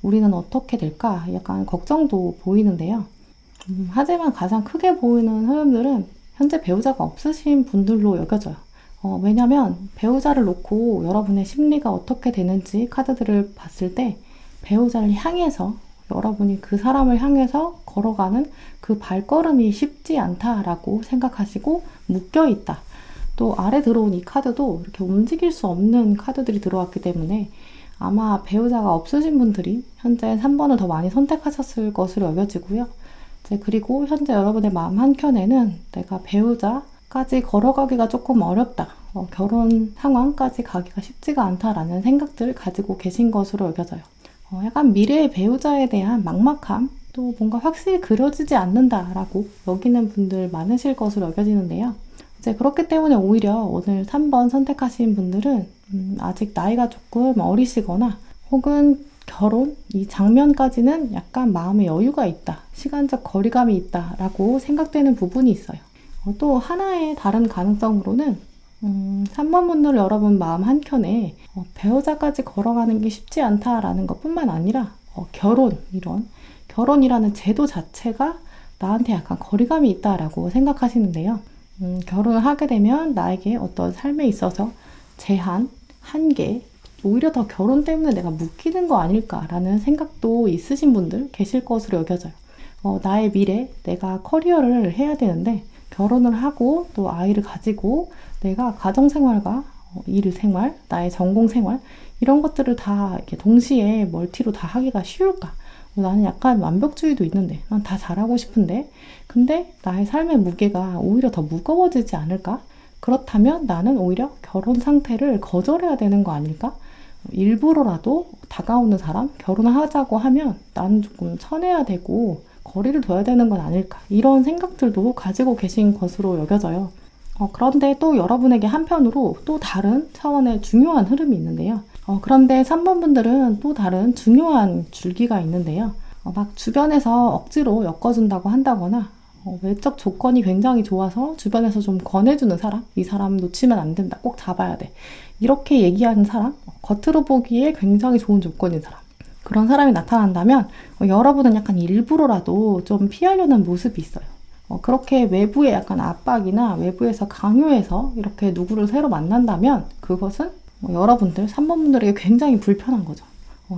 우리는 어떻게 될까, 약간 걱정도 보이는데요. 하지만 가장 크게 보이는 흐름들은 현재 배우자가 없으신 분들로 여겨져요. 왜냐면 배우자를 놓고 여러분의 심리가 어떻게 되는지 카드들을 봤을 때 배우자를 향해서, 여러분이 그 사람을 향해서 걸어가는 그 발걸음이 쉽지 않다라고 생각하시고 묶여있다. 또 아래 들어온 이 카드도 이렇게 움직일 수 없는 카드들이 들어왔기 때문에 아마 배우자가 없으신 분들이 현재 3번을 더 많이 선택하셨을 것으로 여겨지고요. 그리고 현재 여러분의 마음 한켠에는 내가 배우자까지 걸어가기가 조금 어렵다, 결혼 상황까지 가기가 쉽지가 않다라는 생각들을 가지고 계신 것으로 여겨져요. 약간 미래의 배우자에 대한 막막함, 또 뭔가 확실히 그려지지 않는다라고 여기는 분들 많으실 것으로 여겨지는데요. 이제 그렇기 때문에 오히려 오늘 3번 선택하신 분들은 아직 나이가 조금 어리시거나 혹은 결혼 이 장면까지는 약간 마음의 여유가 있다, 시간적 거리감이 있다라고 생각되는 부분이 있어요. 또 하나의 다른 가능성으로는 3번 분들 여러분 마음 한켠에 배우자까지 걸어가는 게 쉽지 않다라는 것뿐만 아니라 결혼이라는 제도 자체가 나한테 약간 거리감이 있다라고 생각하시는데요. 결혼을 하게 되면 나에게 어떤 삶에 있어서 제한, 한계, 오히려 더 결혼 때문에 내가 묶이는 거 아닐까라는 생각도 있으신 분들 계실 것으로 여겨져요. 나의 미래, 내가 커리어를 해야 되는데 결혼을 하고 또 아이를 가지고 내가 가정생활과 일생활, 나의 전공생활 이런 것들을 다 이렇게 동시에 멀티로 다 하기가 쉬울까? 나는 약간 완벽주의도 있는데 난 다 잘하고 싶은데 근데 나의 삶의 무게가 오히려 더 무거워지지 않을까? 그렇다면 나는 오히려 결혼 상태를 거절해야 되는 거 아닐까? 일부러라도 다가오는 사람, 결혼을 하자고 하면 나는 조금 쳐내야 되고 거리를 둬야 되는 건 아닐까? 이런 생각들도 가지고 계신 것으로 여겨져요. 그런데 또 여러분에게 한편으로 또 다른 차원의 중요한 흐름이 있는데요. 그런데 3번 분들은 또 다른 중요한 줄기가 있는데요. 막 주변에서 억지로 엮어준다고 한다거나 외적 조건이 굉장히 좋아서 주변에서 좀 권해주는 사람, 이 사람 놓치면 안 된다, 꼭 잡아야 돼, 이렇게 얘기하는 사람, 겉으로 보기에 굉장히 좋은 조건인 사람, 그런 사람이 나타난다면 여러분은 약간 일부러라도 좀 피하려는 모습이 있어요. 그렇게 외부의 약간 압박이나 외부에서 강요해서 이렇게 누구를 새로 만난다면 그것은 여러분들 3번 분들에게 굉장히 불편한 거죠.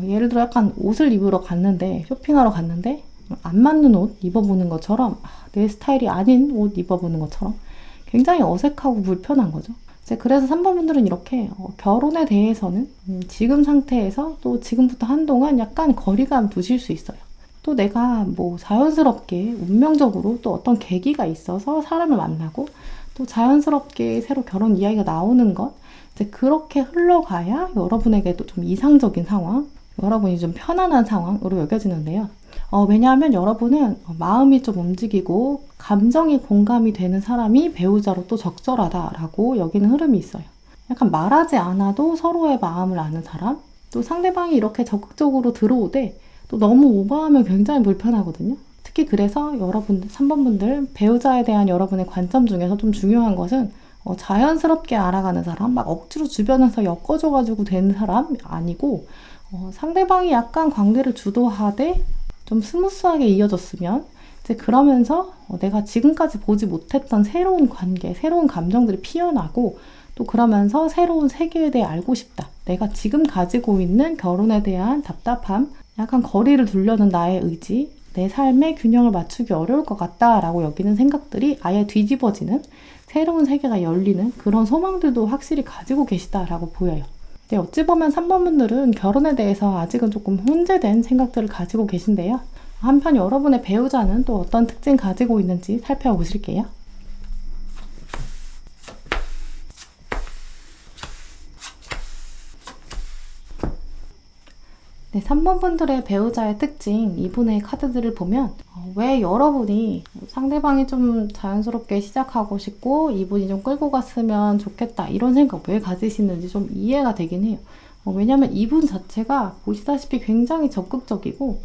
예를 들어 약간 옷을 입으러 갔는데, 쇼핑하러 갔는데 안 맞는 옷 입어보는 것처럼, 내 스타일이 아닌 옷 입어보는 것처럼 굉장히 어색하고 불편한 거죠. 이제 그래서 3번 분들은 이렇게 결혼에 대해서는 지금 상태에서 또 지금부터 한동안 약간 거리감 두실 수 있어요. 또 내가 뭐 자연스럽게 운명적으로 또 어떤 계기가 있어서 사람을 만나고 또 자연스럽게 새로 결혼 이야기가 나오는 것, 이제 그렇게 흘러가야 여러분에게도 좀 이상적인 상황, 여러분이 좀 편안한 상황으로 여겨지는데요. 왜냐하면 여러분은 마음이 좀 움직이고 감정이 공감이 되는 사람이 배우자로 또 적절하다라고 여기는 흐름이 있어요. 약간 말하지 않아도 서로의 마음을 아는 사람, 또 상대방이 이렇게 적극적으로 들어오되 또 너무 오버하면 굉장히 불편하거든요. 특히 그래서 여러분들, 3번 분들, 배우자에 대한 여러분의 관점 중에서 좀 중요한 것은 자연스럽게 알아가는 사람, 막 억지로 주변에서 엮어줘가지고 되는 사람 아니고 상대방이 약간 관계를 주도하되 좀 스무스하게 이어졌으면 이제 그러면서 내가 지금까지 보지 못했던 새로운 관계, 새로운 감정들이 피어나고 또 그러면서 새로운 세계에 대해 알고 싶다. 내가 지금 가지고 있는 결혼에 대한 답답함, 약간 거리를 두려는 나의 의지, 내 삶의 균형을 맞추기 어려울 것 같다라고 여기는 생각들이 아예 뒤집어지는 새로운 세계가 열리는 그런 소망들도 확실히 가지고 계시다라고 보여요. 네, 어찌 보면 3번 분들은 결혼에 대해서 아직은 조금 혼재된 생각들을 가지고 계신데요. 한편 여러분의 배우자는 또 어떤 특징 가지고 있는지 살펴보실게요. 네, 3번 분들의 배우자의 특징, 이분의 카드들을 보면 왜 여러분이 상대방이 좀 자연스럽게 시작하고 싶고 이분이 좀 끌고 갔으면 좋겠다 이런 생각 왜 가지시는지 좀 이해가 되긴 해요. 왜냐면 이분 자체가 보시다시피 굉장히 적극적이고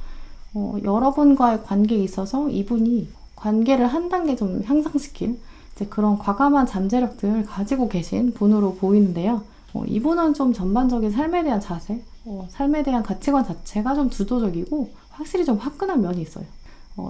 여러분과의 관계에 있어서 이분이 관계를 한 단계 좀 향상시킬 이제 그런 과감한 잠재력들을 가지고 계신 분으로 보이는데요. 이분은 좀 전반적인 삶에 대한 자세, 삶에 대한 가치관 자체가 좀 주도적이고 확실히 좀 화끈한 면이 있어요.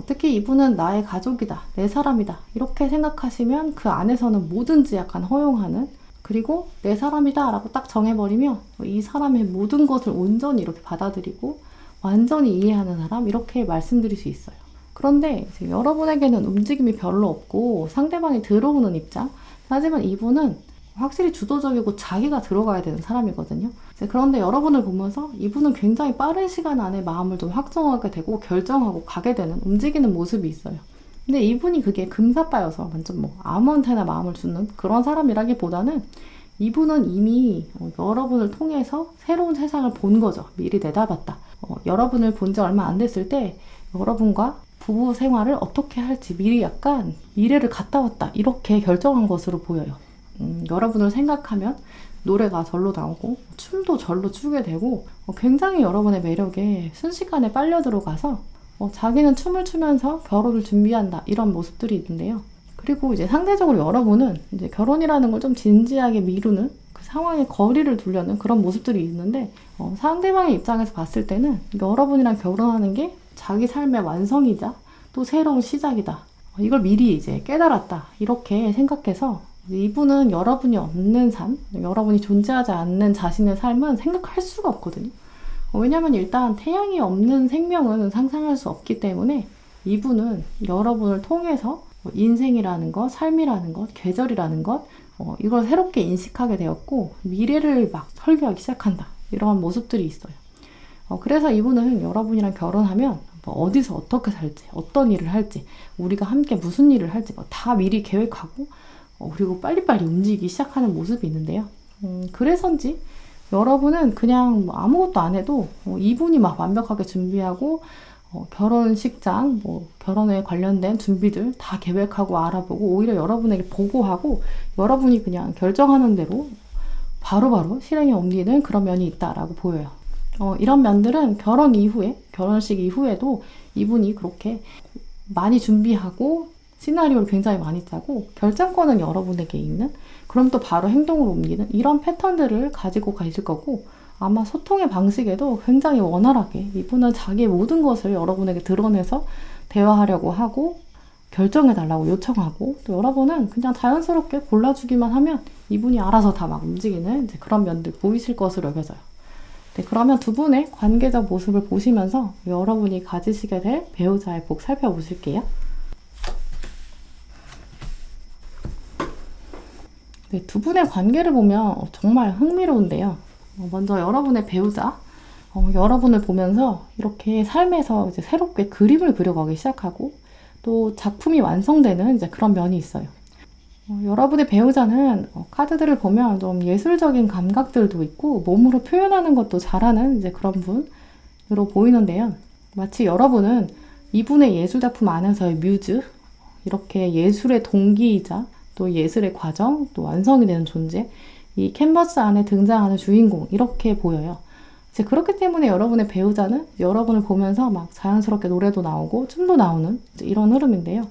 특히 이분은 나의 가족이다, 내 사람이다 이렇게 생각하시면 그 안에서는 뭐든지 약간 허용하는, 그리고 내 사람이다 라고 딱 정해버리면 이 사람의 모든 것을 온전히 이렇게 받아들이고 완전히 이해하는 사람, 이렇게 말씀드릴 수 있어요. 그런데 이제 여러분에게는 움직임이 별로 없고 상대방이 들어오는 입장, 하지만 이분은 확실히 주도적이고 자기가 들어가야 되는 사람이거든요. 그런데 여러분을 보면서 이분은 굉장히 빠른 시간 안에 마음을 좀 확정하게 되고 결정하고 가게 되는, 움직이는 모습이 있어요. 근데 이분이 그게 금사빠여서 완전 뭐 아무한테나 마음을 주는 그런 사람이라기보다는 이분은 이미 여러분을 통해서 새로운 세상을 본 거죠. 미리 내다봤다. 여러분을 본 지 얼마 안 됐을 때 여러분과 부부 생활을 어떻게 할지 미리 약간 미래를 갔다 왔다 이렇게 결정한 것으로 보여요. 여러분을 생각하면 노래가 절로 나오고 춤도 절로 추게 되고 굉장히 여러분의 매력에 순식간에 빨려 들어가서 자기는 춤을 추면서 결혼을 준비한다 이런 모습들이 있는데요. 그리고 이제 상대적으로 여러분은 이제 결혼이라는 걸 좀 진지하게 미루는 그 상황에 거리를 두려는 그런 모습들이 있는데 상대방의 입장에서 봤을 때는 여러분이랑 결혼하는 게 자기 삶의 완성이자 또 새로운 시작이다. 이걸 미리 이제 깨달았다. 이렇게 생각해서 이분은 여러분이 없는 삶, 여러분이 존재하지 않는 자신의 삶은 생각할 수가 없거든요. 왜냐면 일단 태양이 없는 생명은 상상할 수 없기 때문에 이분은 여러분을 통해서 인생이라는 것, 삶이라는 것, 계절이라는 것, 이걸 새롭게 인식하게 되었고 미래를 막 설계하기 시작한다. 이러한 모습들이 있어요. 그래서 이분은 여러분이랑 결혼하면 어디서 어떻게 살지, 어떤 일을 할지, 우리가 함께 무슨 일을 할지 다 미리 계획하고 그리고 빨리빨리 움직이기 시작하는 모습이 있는데요. 그래서인지 여러분은 그냥 아무것도 안 해도 이분이 막 완벽하게 준비하고 결혼식장, 결혼에 관련된 준비들 다 계획하고 알아보고 오히려 여러분에게 보고하고 여러분이 그냥 결정하는 대로 바로바로 실행에 옮기는 그런 면이 있다라고 보여요. 이런 면들은 결혼 이후에, 결혼식 이후에도 이분이 그렇게 많이 준비하고 시나리오를 굉장히 많이 짜고 결정권은 여러분에게 있는, 그럼 또 바로 행동으로 옮기는 이런 패턴들을 가지고 가실 거고 아마 소통의 방식에도 굉장히 원활하게 이분은 자기의 모든 것을 여러분에게 드러내서 대화하려고 하고 결정해달라고 요청하고 또 여러분은 그냥 자연스럽게 골라주기만 하면 이분이 알아서 다 막 움직이는 이제 그런 면들 보이실 것으로 여겨져요. 네, 그러면 두 분의 관계적 모습을 보시면서 여러분이 가지시게 될 배우자의 복 살펴보실게요. 네, 두 분의 관계를 보면 정말 흥미로운데요. 먼저 여러분의 배우자, 여러분을 보면서 이렇게 삶에서 이제 새롭게 그림을 그려가기 시작하고 또 작품이 완성되는 이제 그런 면이 있어요. 여러분의 배우자는 카드들을 보면 좀 예술적인 감각들도 있고 몸으로 표현하는 것도 잘하는 이제 그런 분으로 보이는데요. 마치 여러분은 이분의 예술작품 안에서의 뮤즈, 이렇게 예술의 동기이자 또 예술의 과정, 또 완성이 되는 존재, 이 캔버스 안에 등장하는 주인공 이렇게 보여요. 이제 그렇기 때문에 여러분의 배우자는 여러분을 보면서 막 자연스럽게 노래도 나오고 춤도 나오는 이런 흐름인데요.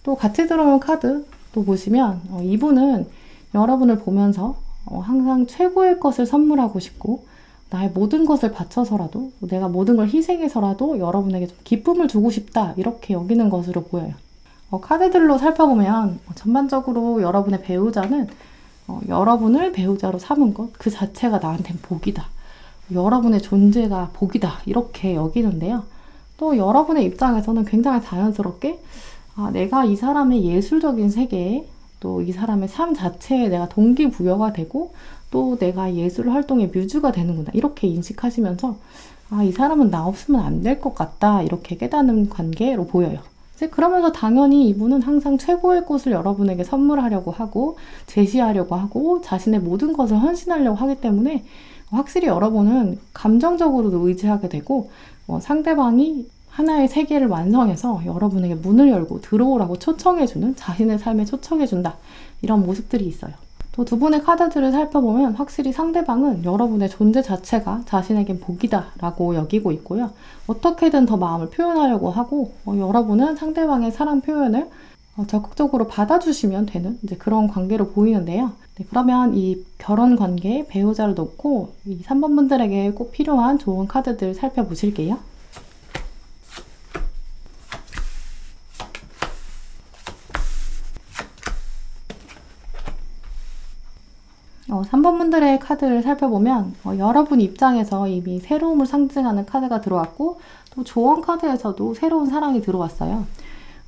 또 같이 들어온 카드 또 보시면 이분은 여러분을 보면서 항상 최고의 것을 선물하고 싶고 나의 모든 것을 바쳐서라도 내가 모든 걸 희생해서라도 여러분에게 좀 기쁨을 주고 싶다 이렇게 여기는 것으로 보여요. 카드들로 살펴보면 전반적으로 여러분의 배우자는 여러분을 배우자로 삼은 것 그 자체가 나한테는 복이다. 여러분의 존재가 복이다. 이렇게 여기는데요. 또 여러분의 입장에서는 굉장히 자연스럽게 내가 이 사람의 예술적인 세계에 또 이 사람의 삶 자체에 내가 동기부여가 되고 또 내가 예술 활동의 뮤즈가 되는구나. 이렇게 인식하시면서 이 사람은 나 없으면 안 될 것 같다. 이렇게 깨닫는 관계로 보여요. 그러면서 당연히 이분은 항상 최고의 것을 여러분에게 선물하려고 하고 제시하려고 하고 자신의 모든 것을 헌신하려고 하기 때문에 확실히 여러분은 감정적으로도 의지하게 되고 상대방이 하나의 세계를 완성해서 여러분에게 문을 열고 들어오라고 초청해주는 자신의 삶에 초청해준다 이런 모습들이 있어요. 또 두 분의 카드들을 살펴보면 확실히 상대방은 여러분의 존재 자체가 자신에겐 복이다 라고 여기고 있고요. 어떻게든 더 마음을 표현하려고 하고 여러분은 상대방의 사랑 표현을 적극적으로 받아주시면 되는 이제 그런 관계로 보이는데요. 네, 그러면 이 결혼 관계 배우자를 놓고 이 3번 분들에게 꼭 필요한 좋은 카드들 살펴보실게요. 3번 분들의 카드를 살펴보면 여러분 입장에서 이미 새로움을 상징하는 카드가 들어왔고 또 조언 카드에서도 새로운 사랑이 들어왔어요.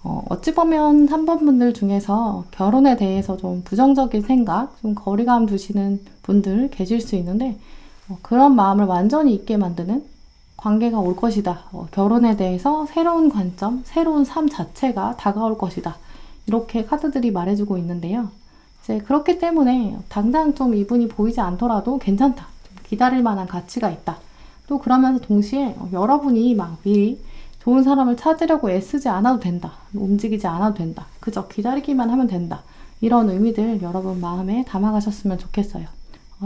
어찌 보면 3번 분들 중에서 결혼에 대해서 좀 부정적인 생각, 좀 거리감 두시는 분들 계실 수 있는데 그런 마음을 완전히 잊게 만드는 관계가 올 것이다. 결혼에 대해서 새로운 관점, 새로운 삶 자체가 다가올 것이다. 이렇게 카드들이 말해주고 있는데요. 이제 그렇기 때문에 당장 좀 이분이 보이지 않더라도 괜찮다. 기다릴 만한 가치가 있다. 또 그러면서 동시에 여러분이 막 미리 좋은 사람을 찾으려고 애쓰지 않아도 된다. 움직이지 않아도 된다. 그저 기다리기만 하면 된다. 이런 의미들 여러분 마음에 담아가셨으면 좋겠어요.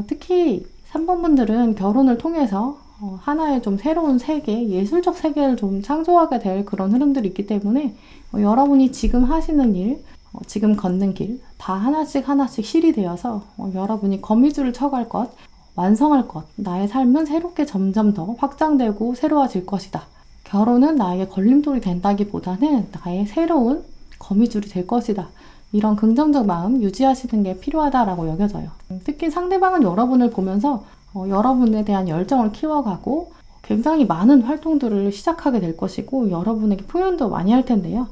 특히 3번 분들은 결혼을 통해서 하나의 좀 새로운 세계, 예술적 세계를 좀 창조하게 될 그런 흐름들이 있기 때문에 여러분이 지금 하시는 일, 지금 걷는 길 다 하나씩 하나씩 실이 되어서 여러분이 거미줄을 쳐갈 것, 완성할 것, 나의 삶은 새롭게 점점 더 확장되고 새로워질 것이다. 결혼은 나에게 걸림돌이 된다기보다는 나의 새로운 거미줄이 될 것이다. 이런 긍정적 마음 유지하시는 게 필요하다라고 여겨져요. 특히 상대방은 여러분을 보면서 여러분에 대한 열정을 키워가고 굉장히 많은 활동들을 시작하게 될 것이고 여러분에게 표현도 많이 할 텐데요.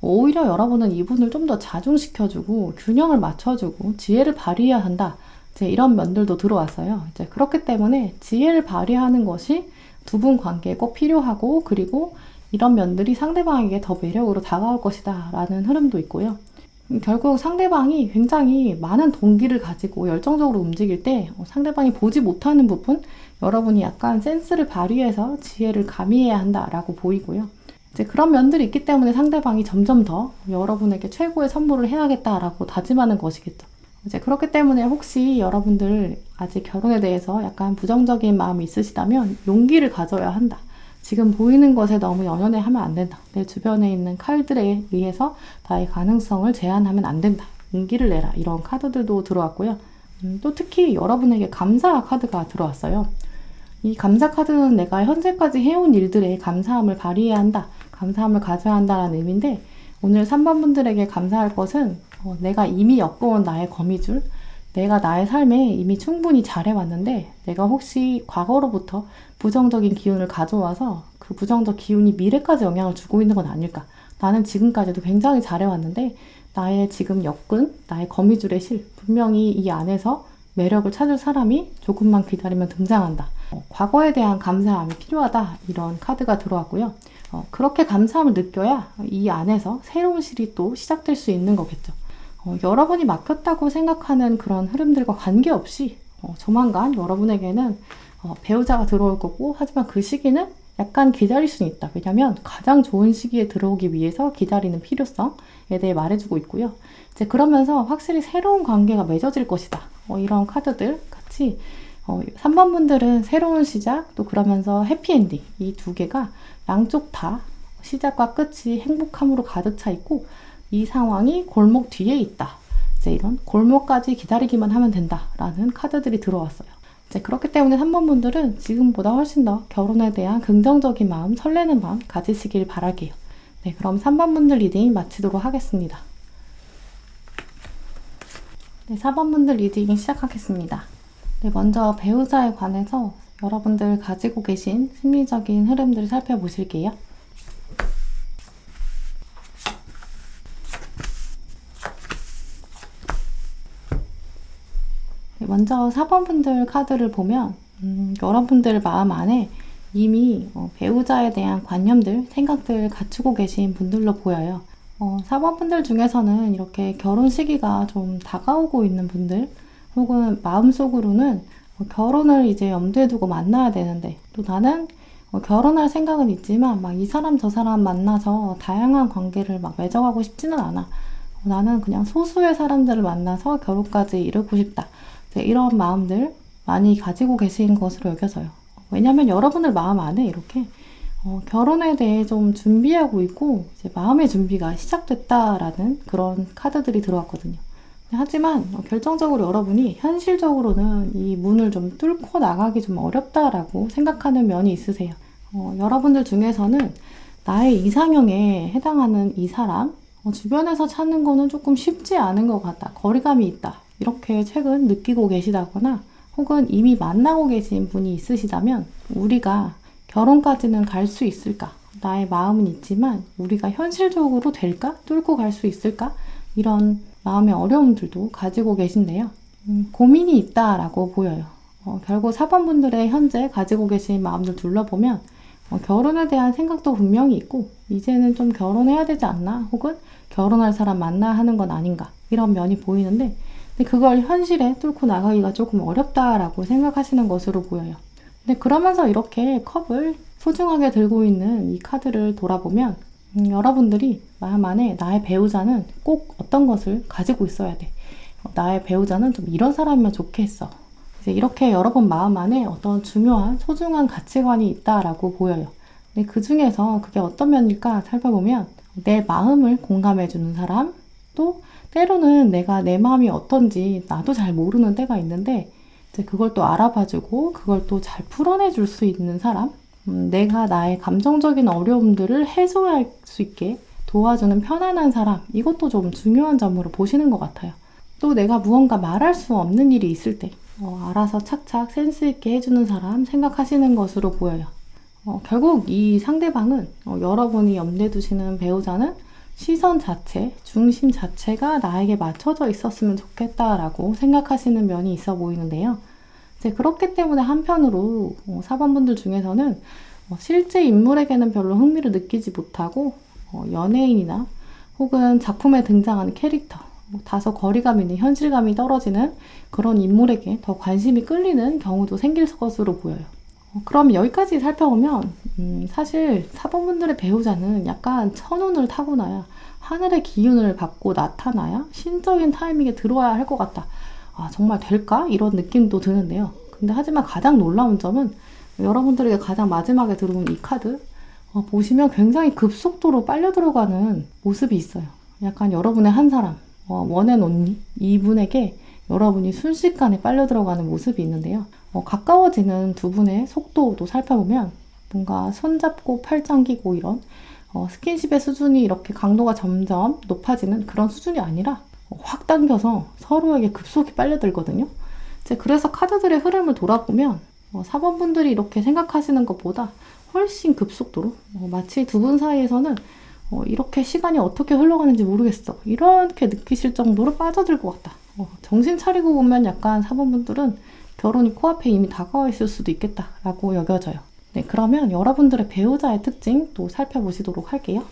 오히려 여러분은 이분을 좀 더 자중시켜주고 균형을 맞춰주고 지혜를 발휘해야 한다. 이제 이런 면들도 들어왔어요. 이제 그렇기 때문에 지혜를 발휘하는 것이 두 분 관계에 꼭 필요하고 그리고 이런 면들이 상대방에게 더 매력으로 다가올 것이다 라는 흐름도 있고요. 결국 상대방이 굉장히 많은 동기를 가지고 열정적으로 움직일 때 상대방이 보지 못하는 부분 여러분이 약간 센스를 발휘해서 지혜를 가미해야 한다라고 보이고요. 이제 그런 면들이 있기 때문에 상대방이 점점 더 여러분에게 최고의 선물을 해야겠다라고 다짐하는 것이겠죠. 이제 그렇기 때문에 혹시 여러분들 아직 결혼에 대해서 약간 부정적인 마음이 있으시다면 용기를 가져야 한다. 지금 보이는 것에 너무 연연해하면 안 된다. 내 주변에 있는 칼들에 의해서 나의 가능성을 제한하면 안 된다. 용기를 내라. 이런 카드들도 들어왔고요. 또 특히 여러분에게 감사 카드가 들어왔어요. 이 감사 카드는 내가 현재까지 해온 일들에 감사함을 발휘해야 한다. 감사함을 가져야 한다는 의미인데 오늘 3번 분들에게 감사할 것은 내가 이미 엮어온 나의 거미줄, 내가 나의 삶에 이미 충분히 잘해왔는데 내가 혹시 과거로부터 부정적인 기운을 가져와서 그 부정적 기운이 미래까지 영향을 주고 있는 건 아닐까. 나는 지금까지도 굉장히 잘해왔는데 나의 지금 엮은 나의 거미줄의 실, 분명히 이 안에서 매력을 찾을 사람이 조금만 기다리면 등장한다. 과거에 대한 감사함이 필요하다. 이런 카드가 들어왔고요. 그렇게 감사함을 느껴야 이 안에서 새로운 실이 또 시작될 수 있는 거겠죠. 여러분이 막혔다고 생각하는 그런 흐름들과 관계없이 조만간 여러분에게는 배우자가 들어올 거고 하지만 그 시기는 약간 기다릴 수는 있다. 왜냐하면 가장 좋은 시기에 들어오기 위해서 기다리는 필요성에 대해 말해주고 있고요. 이제 그러면서 확실히 새로운 관계가 맺어질 것이다. 이런 카드들 같이 3번 분들은 새로운 시작 또 그러면서 해피엔딩 이 두 개가 양쪽 다 시작과 끝이 행복함으로 가득 차 있고 이 상황이 골목 뒤에 있다. 이제 이런 골목까지 기다리기만 하면 된다라는 카드들이 들어왔어요. 이제 그렇기 때문에 3번 분들은 지금보다 훨씬 더 결혼에 대한 긍정적인 마음, 설레는 마음 가지시길 바랄게요. 네, 그럼 3번 분들 리딩 마치도록 하겠습니다. 네, 4번 분들 리딩 시작하겠습니다. 네, 먼저 배우자에 관해서 여러분들 가지고 계신 심리적인 흐름들을 살펴보실게요. 네, 먼저 4번 분들 카드를 보면 여러분들 마음 안에 이미 배우자에 대한 관념들, 생각들 갖추고 계신 분들로 보여요. 4번 분들 중에서는 이렇게 결혼 시기가 좀 다가오고 있는 분들 혹은 마음속으로는 결혼을 이제 염두에 두고 만나야 되는데 또 나는 결혼할 생각은 있지만 막 이 사람 저 사람 만나서 다양한 관계를 막 맺어가고 싶지는 않아. 나는 그냥 소수의 사람들을 만나서 결혼까지 이루고 싶다. 이런 마음들 많이 가지고 계신 것으로 여겨져요. 왜냐하면 여러분들 마음 안에 이렇게 결혼에 대해 좀 준비하고 있고 이제 마음의 준비가 시작됐다라는 그런 카드들이 들어왔거든요. 하지만 결정적으로 여러분이 현실적으로는 이 문을 좀 뚫고 나가기 좀 어렵다라고 생각하는 면이 있으세요. 여러분들 중에서는 나의 이상형에 해당하는 이 사람 주변에서 찾는 거는 조금 쉽지 않은 것 같다. 거리감이 있다. 이렇게 최근 느끼고 계시다거나 혹은 이미 만나고 계신 분이 있으시다면 우리가 결혼까지는 갈 수 있을까? 나의 마음은 있지만 우리가 현실적으로 될까? 뚫고 갈 수 있을까? 이런 마음의 어려움들도 가지고 계신데요. 고민이 있다라고 보여요. 결국 4번 분들의 현재 가지고 계신 마음들 둘러보면 결혼에 대한 생각도 분명히 있고 이제는 좀 결혼해야 되지 않나? 혹은 결혼할 사람 만나야 하는 건 아닌가? 이런 면이 보이는데 근데 그걸 현실에 뚫고 나가기가 조금 어렵다라고 생각하시는 것으로 보여요. 근데 그러면서 이렇게 컵을 소중하게 들고 있는 이 카드를 돌아보면 여러분들이 마음 안에 나의 배우자는 꼭 어떤 것을 가지고 있어야 돼. 나의 배우자는 좀 이런 사람이면 좋겠어. 이제 이렇게 여러분 마음 안에 어떤 중요한 소중한 가치관이 있다라고 보여요. 근데 그 중에서 그게 어떤 면일까 살펴보면 내 마음을 공감해주는 사람, 또 때로는 내가 내 마음이 어떤지 나도 잘 모르는 때가 있는데 이제 그걸 또 알아봐주고 그걸 또 잘 풀어내줄 수 있는 사람, 내가 나의 감정적인 어려움들을 해소할 수 있게 도와주는 편안한 사람, 이것도 좀 중요한 점으로 보시는 것 같아요. 또 내가 무언가 말할 수 없는 일이 있을 때 알아서 착착 센스 있게 해주는 사람 생각하시는 것으로 보여요. 결국 이 상대방은 여러분이 염두에 두시는 배우자는 시선 자체, 중심 자체가 나에게 맞춰져 있었으면 좋겠다라고 생각하시는 면이 있어 보이는데요. 이제 그렇기 때문에 한편으로 4번분들 중에서는 실제 인물에게는 별로 흥미를 느끼지 못하고 연예인이나 혹은 작품에 등장하는 캐릭터, 다소 거리감 있는 현실감이 떨어지는 그런 인물에게 더 관심이 끌리는 경우도 생길 것으로 보여요. 그럼 여기까지 살펴보면 사실 4번분들의 배우자는 약간 천운을 타고나야 하늘의 기운을 받고 나타나야 신적인 타이밍에 들어와야 할 것 같다. 아, 정말 될까? 이런 느낌도 드는데요. 근데 하지만 가장 놀라운 점은 여러분들에게 가장 마지막에 들어온 이 카드 보시면 굉장히 급속도로 빨려 들어가는 모습이 있어요. 약간 여러분의 한 사람, 원앤온리 이분에게 여러분이 순식간에 빨려 들어가는 모습이 있는데요. 가까워지는 두 분의 속도도 살펴보면 뭔가 손잡고 팔짱 끼고 이런 스킨십의 수준이 이렇게 강도가 점점 높아지는 그런 수준이 아니라 확 당겨서 서로에게 급속히 빨려들거든요. 그래서 카드들의 흐름을 돌아보면 4번분들이 이렇게 생각하시는 것보다 훨씬 급속도로 마치 두 분 사이에서는 이렇게 시간이 어떻게 흘러가는지 모르겠어. 이렇게 느끼실 정도로 빠져들 것 같다. 정신 차리고 보면 약간 4번분들은 결혼이 코앞에 이미 다가와 있을 수도 있겠다라고 여겨져요. 네, 그러면 여러분들의 배우자의 특징 또 살펴보시도록 할게요.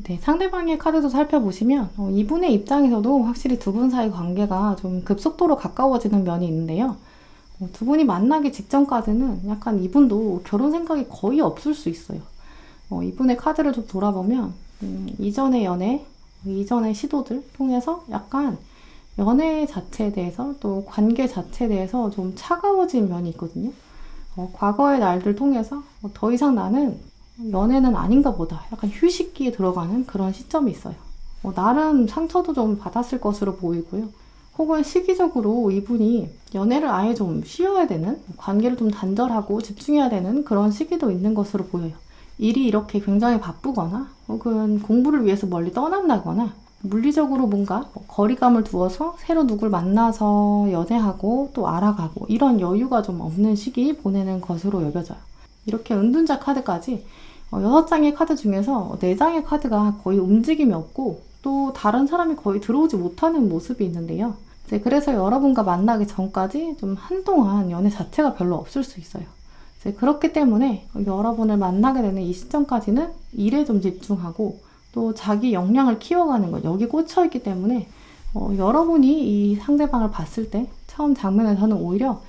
네, 상대방의 카드도 살펴보시면 이분의 입장에서도 확실히 두 분 사이 관계가 좀 급속도로 가까워지는 면이 있는데요. 두 분이 만나기 직전까지는 약간 이분도 결혼 생각이 거의 없을 수 있어요. 이분의 카드를 좀 돌아보면 이전의 연애, 이전의 시도들 통해서 약간 연애 자체에 대해서 또 관계 자체에 대해서 좀 차가워진 면이 있거든요. 과거의 날들 통해서 더 이상 나는 연애는 아닌가 보다 약간 휴식기에 들어가는 그런 시점이 있어요. 나름 상처도 좀 받았을 것으로 보이고요. 혹은 시기적으로 이분이 연애를 아예 좀 쉬어야 되는, 관계를 좀 단절하고 집중해야 되는 그런 시기도 있는 것으로 보여요. 일이 이렇게 굉장히 바쁘거나 혹은 공부를 위해서 멀리 떠난다거나 물리적으로 뭔가 거리감을 두어서 새로 누굴 만나서 연애하고 또 알아가고 이런 여유가 좀 없는 시기 보내는 것으로 여겨져요. 이렇게 은둔자 카드까지 6장의 카드 중에서 4장의 카드가 거의 움직임이 없고 또 다른 사람이 거의 들어오지 못하는 모습이 있는데요. 그래서 여러분과 만나기 전까지 좀 한동안 연애 자체가 별로 없을 수 있어요. 그렇기 때문에 여러분을 만나게 되는 이 시점까지는 일에 좀 집중하고 또 자기 역량을 키워가는 것, 여기 꽂혀있기 때문에 여러분이 이 상대방을 봤을 때 처음 장면에서는 오히려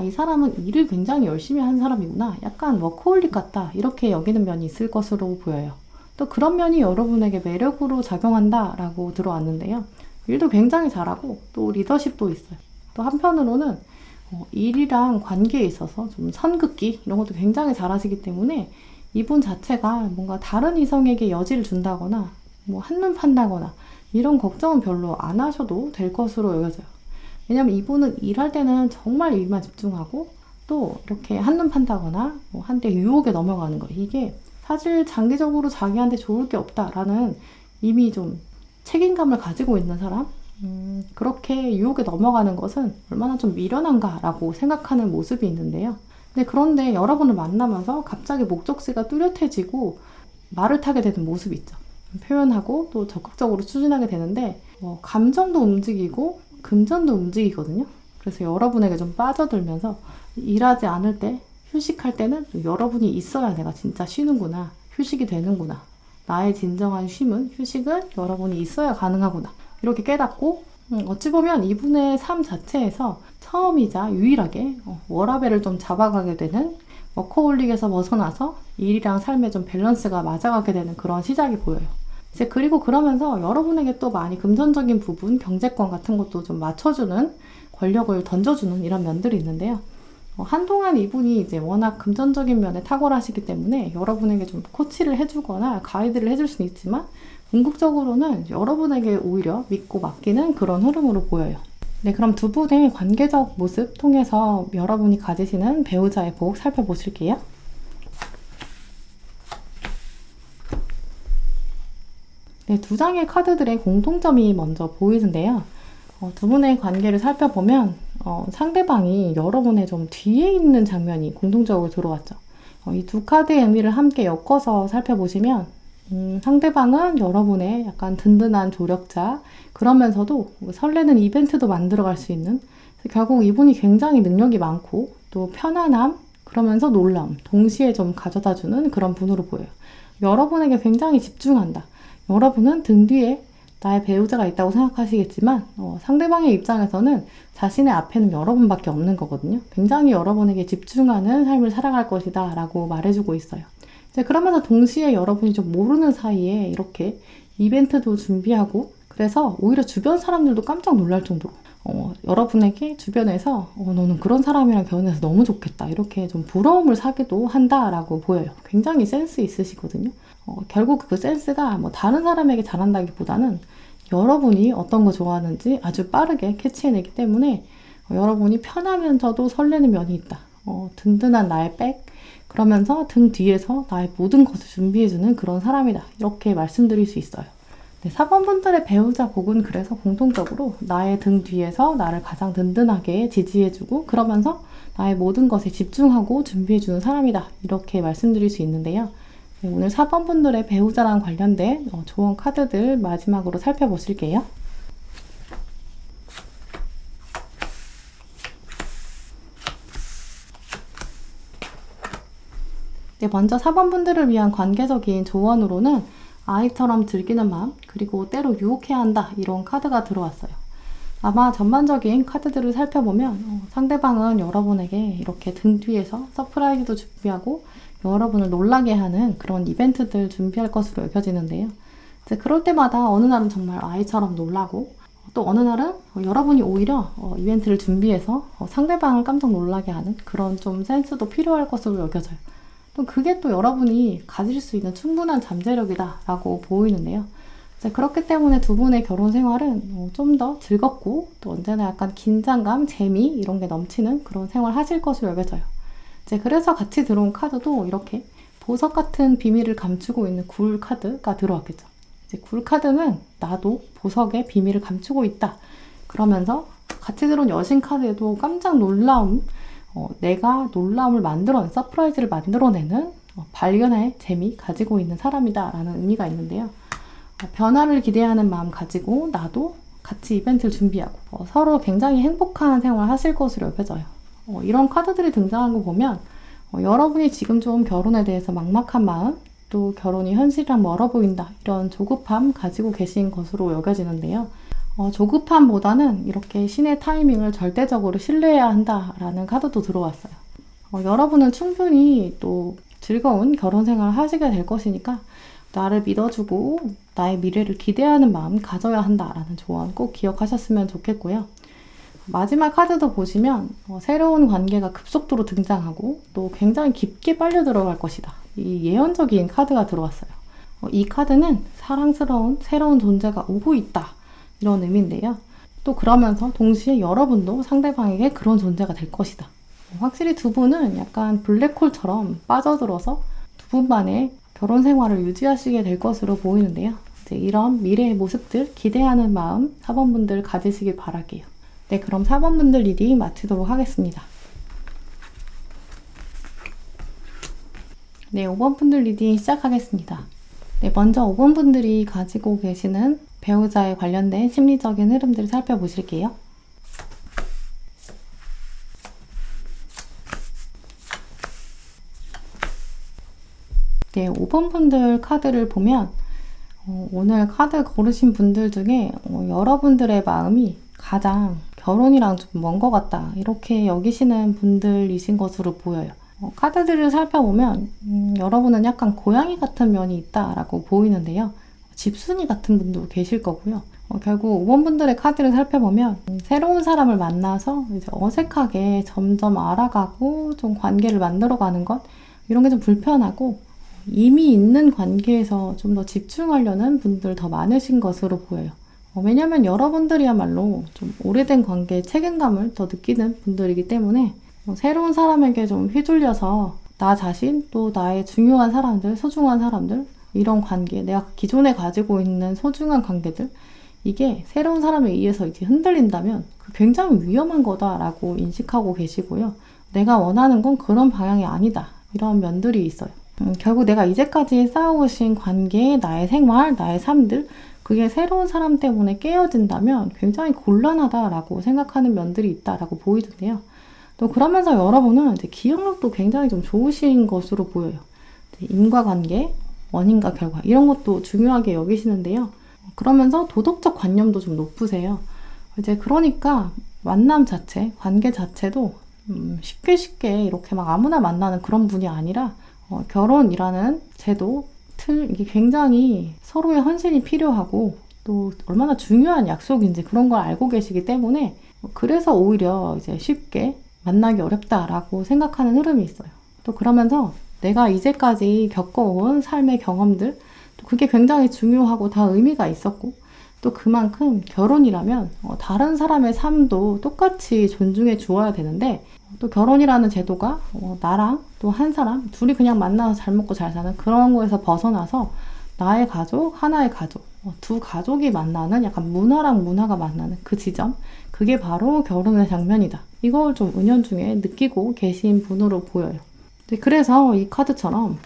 이 사람은 일을 굉장히 열심히 하는 사람이구나, 약간 워커홀릭 같다, 이렇게 여기는 면이 있을 것으로 보여요. 또 그런 면이 여러분에게 매력으로 작용한다라고 들어왔는데요. 일도 굉장히 잘하고 또 리더십도 있어요. 또 한편으로는 일이랑 관계에 있어서 좀 선긋기 이런 것도 굉장히 잘하시기 때문에 이분 자체가 뭔가 다른 이성에게 여지를 준다거나 뭐 한눈 판다거나 이런 걱정은 별로 안 하셔도 될 것으로 여겨져요. 왜냐면 이분은 일할 때는 정말 일만 집중하고 또 이렇게 한눈 판다거나 뭐 한때 유혹에 넘어가는 거, 이게 사실 장기적으로 자기한테 좋을 게 없다라는 이미 좀 책임감을 가지고 있는 사람, 그렇게 유혹에 넘어가는 것은 얼마나 좀 미련한가라고 생각하는 모습이 있는데요. 그런데 여러분을 만나면서 갑자기 목적지가 뚜렷해지고 말을 타게 되는 모습이 있죠. 표현하고 또 적극적으로 추진하게 되는데 감정도 움직이고 금전도 움직이거든요. 그래서 여러분에게 좀 빠져들면서 일하지 않을 때, 휴식할 때는 여러분이 있어야 내가 진짜 쉬는구나, 휴식이 되는구나, 나의 진정한 쉼은, 휴식은 여러분이 있어야 가능하구나, 이렇게 깨닫고 어찌 보면 이분의 삶 자체에서 처음이자 유일하게 워라밸을 좀 잡아가게 되는, 워커홀릭에서 벗어나서 일이랑 삶의 좀 밸런스가 맞아가게 되는 그런 시작이 보여요. 이제 그리고 그러면서 여러분에게 또 많이 금전적인 부분, 경제권 같은 것도 좀 맞춰주는, 권력을 던져주는 이런 면들이 있는데요. 한동안 이분이 이제 워낙 금전적인 면에 탁월하시기 때문에 여러분에게 좀 코치를 해주거나 가이드를 해줄 수는 있지만, 궁극적으로는 여러분에게 오히려 믿고 맡기는 그런 흐름으로 보여요. 네, 그럼 두 분의 관계적 모습 통해서 여러분이 가지시는 배우자의 복 살펴보실게요. 네, 두 장의 카드들의 공통점이 먼저 보이는데요. 두 분의 관계를 살펴보면 상대방이 여러분의 좀 뒤에 있는 장면이 공통적으로 들어왔죠. 이 두 카드의 의미를 함께 엮어서 살펴보시면 상대방은 여러분의 약간 든든한 조력자, 그러면서도 설레는 이벤트도 만들어갈 수 있는, 결국 이분이 굉장히 능력이 많고 또 편안함, 그러면서 놀라움 동시에 좀 가져다주는 그런 분으로 보여요. 여러분에게 굉장히 집중한다. 여러분은 등 뒤에 나의 배우자가 있다고 생각하시겠지만 상대방의 입장에서는 자신의 앞에는 여러분밖에 없는 거거든요. 굉장히 여러분에게 집중하는 삶을 살아갈 것이다 라고 말해주고 있어요. 이제 그러면서 동시에 여러분이 좀 모르는 사이에 이렇게 이벤트도 준비하고, 그래서 오히려 주변 사람들도 깜짝 놀랄 정도로 여러분에게 주변에서 너는 그런 사람이랑 결혼해서 너무 좋겠다, 이렇게 좀 부러움을 사기도 한다라고 보여요. 굉장히 센스 있으시거든요. 결국 그 센스가 뭐 다른 사람에게 잘한다기보다는 여러분이 어떤 거 좋아하는지 아주 빠르게 캐치해내기 때문에 여러분이 편하면서도 설레는 면이 있다. 든든한 나의 백, 그러면서 등 뒤에서 나의 모든 것을 준비해주는 그런 사람이다, 이렇게 말씀드릴 수 있어요. 네, 4번 분들의 배우자 복은 그래서 공통적으로 나의 등 뒤에서 나를 가장 든든하게 지지해주고, 그러면서 나의 모든 것에 집중하고 준비해주는 사람이다, 이렇게 말씀드릴 수 있는데요. 네, 오늘 4번 분들의 배우자랑 관련된 조언 카드들 마지막으로 살펴보실게요. 네, 먼저 4번 분들을 위한 관계적인 조언으로는 아이처럼 즐기는 마음, 그리고 때로 유혹해야 한다, 이런 카드가 들어왔어요. 아마 전반적인 카드들을 살펴보면 상대방은 여러분에게 이렇게 등 뒤에서 서프라이즈도 준비하고 여러분을 놀라게 하는 그런 이벤트들 준비할 것으로 여겨지는데요. 이제 그럴 때마다 어느 날은 정말 아이처럼 놀라고, 또 어느 날은 여러분이 오히려 이벤트를 준비해서 상대방을 깜짝 놀라게 하는 그런 좀 센스도 필요할 것으로 여겨져요. 또 그게 또 여러분이 가질 수 있는 충분한 잠재력이다 라고 보이는데요. 그렇기 때문에 두 분의 결혼 생활은 좀 더 즐겁고 또 언제나 약간 긴장감, 재미 이런 게 넘치는 그런 생활 하실 것으로 여겨져요. 그래서 같이 들어온 카드도 이렇게 보석 같은 비밀을 감추고 있는 굴 카드가 들어왔겠죠. 굴 카드는 나도 보석의 비밀을 감추고 있다, 그러면서 같이 들어온 여신 카드에도 깜짝 놀라움, 내가 놀라움을 만들어낸, 서프라이즈를 만들어내는 발견의 재미 가지고 있는 사람이다 라는 의미가 있는데요. 변화를 기대하는 마음 가지고 나도 같이 이벤트를 준비하고 서로 굉장히 행복한 생활을 하실 것으로 여겨져요. 이런 카드들이 등장한 거 보면 여러분이 지금 좀 결혼에 대해서 막막한 마음, 또 결혼이 현실이랑 멀어 보인다, 이런 조급함 가지고 계신 것으로 여겨지는데요. 조급함보다는 이렇게 신의 타이밍을 절대적으로 신뢰해야 한다라는 카드도 들어왔어요. 여러분은 충분히 또 즐거운 결혼 생활을 하시게 될 것이니까 나를 믿어주고 나의 미래를 기대하는 마음 가져야 한다라는 조언 꼭 기억하셨으면 좋겠고요. 마지막 카드도 보시면 새로운 관계가 급속도로 등장하고 또 굉장히 깊게 빨려 들어갈 것이다, 이 예언적인 카드가 들어왔어요. 이 카드는 사랑스러운 새로운 존재가 오고 있다, 이런 의미인데요. 또 그러면서 동시에 여러분도 상대방에게 그런 존재가 될 것이다. 확실히 두 분은 약간 블랙홀처럼 빠져들어서 두 분만의 결혼 생활을 유지하시게 될 것으로 보이는데요. 이런 미래의 모습들 기대하는 마음 4번 분들 가지시길 바랄게요. 네, 그럼 4번 분들 리딩 마치도록 하겠습니다. 네, 5번 분들 리딩 시작하겠습니다. 네, 먼저 5번 분들이 가지고 계시는 배우자에 관련된 심리적인 흐름들을 살펴보실게요. 네, 5번 분들 카드를 보면 오늘 카드 고르신 분들 중에 여러분들의 마음이 가장 결혼이랑 좀 먼 것 같다, 이렇게 여기시는 분들이신 것으로 보여요. 카드들을 살펴보면 여러분은 약간 고양이 같은 면이 있다라고 보이는데요. 집순이 같은 분도 계실 거고요. 결국 5번 분들의 카드를 살펴보면 새로운 사람을 만나서 이제 어색하게 점점 알아가고 좀 관계를 만들어가는 것, 이런 게 좀 불편하고, 이미 있는 관계에서 좀 더 집중하려는 분들 더 많으신 것으로 보여요. 왜냐면 여러분들이야말로 좀 오래된 관계에 책임감을 더 느끼는 분들이기 때문에 새로운 사람에게 좀 휘둘려서 나 자신, 또 나의 중요한 사람들, 소중한 사람들, 이런 관계, 내가 기존에 가지고 있는 소중한 관계들, 이게 새로운 사람에 의해서 이제 흔들린다면 굉장히 위험한 거다라고 인식하고 계시고요. 내가 원하는 건 그런 방향이 아니다, 이런 면들이 있어요. 결국 내가 이제까지 쌓아오신 관계, 나의 생활, 나의 삶들, 그게 새로운 사람 때문에 깨어진다면 굉장히 곤란하다라고 생각하는 면들이 있다라고 보이던데요. 또 그러면서 여러분은 이제 기억력도 굉장히 좀 좋으신 것으로 보여요. 인과관계, 원인과 결과, 이런 것도 중요하게 여기시는데요. 그러면서 도덕적 관념도 좀 높으세요. 이제 그러니까 만남 자체, 관계 자체도 쉽게 이렇게 막 아무나 만나는 그런 분이 아니라 결혼이라는 제도, 틀, 이게 굉장히 서로의 헌신이 필요하고 또 얼마나 중요한 약속인지 그런 걸 알고 계시기 때문에, 그래서 오히려 이제 쉽게 만나기 어렵다라고 생각하는 흐름이 있어요. 또 그러면서 내가 이제까지 겪어온 삶의 경험들, 또 그게 굉장히 중요하고 다 의미가 있었고, 또 그만큼 결혼이라면 다른 사람의 삶도 똑같이 존중해 주어야 되는데, 또 결혼이라는 제도가 나랑 또 한 사람, 둘이 그냥 만나서 잘 먹고 잘 사는 그런 거에서 벗어나서 나의 가족, 하나의 가족, 두 가족이 만나는, 약간 문화랑 문화가 만나는 그 지점, 그게 바로 결혼의 장면이다. 이걸 좀 은연중에 느끼고 계신 분으로 보여요. 그래서 이 카드처럼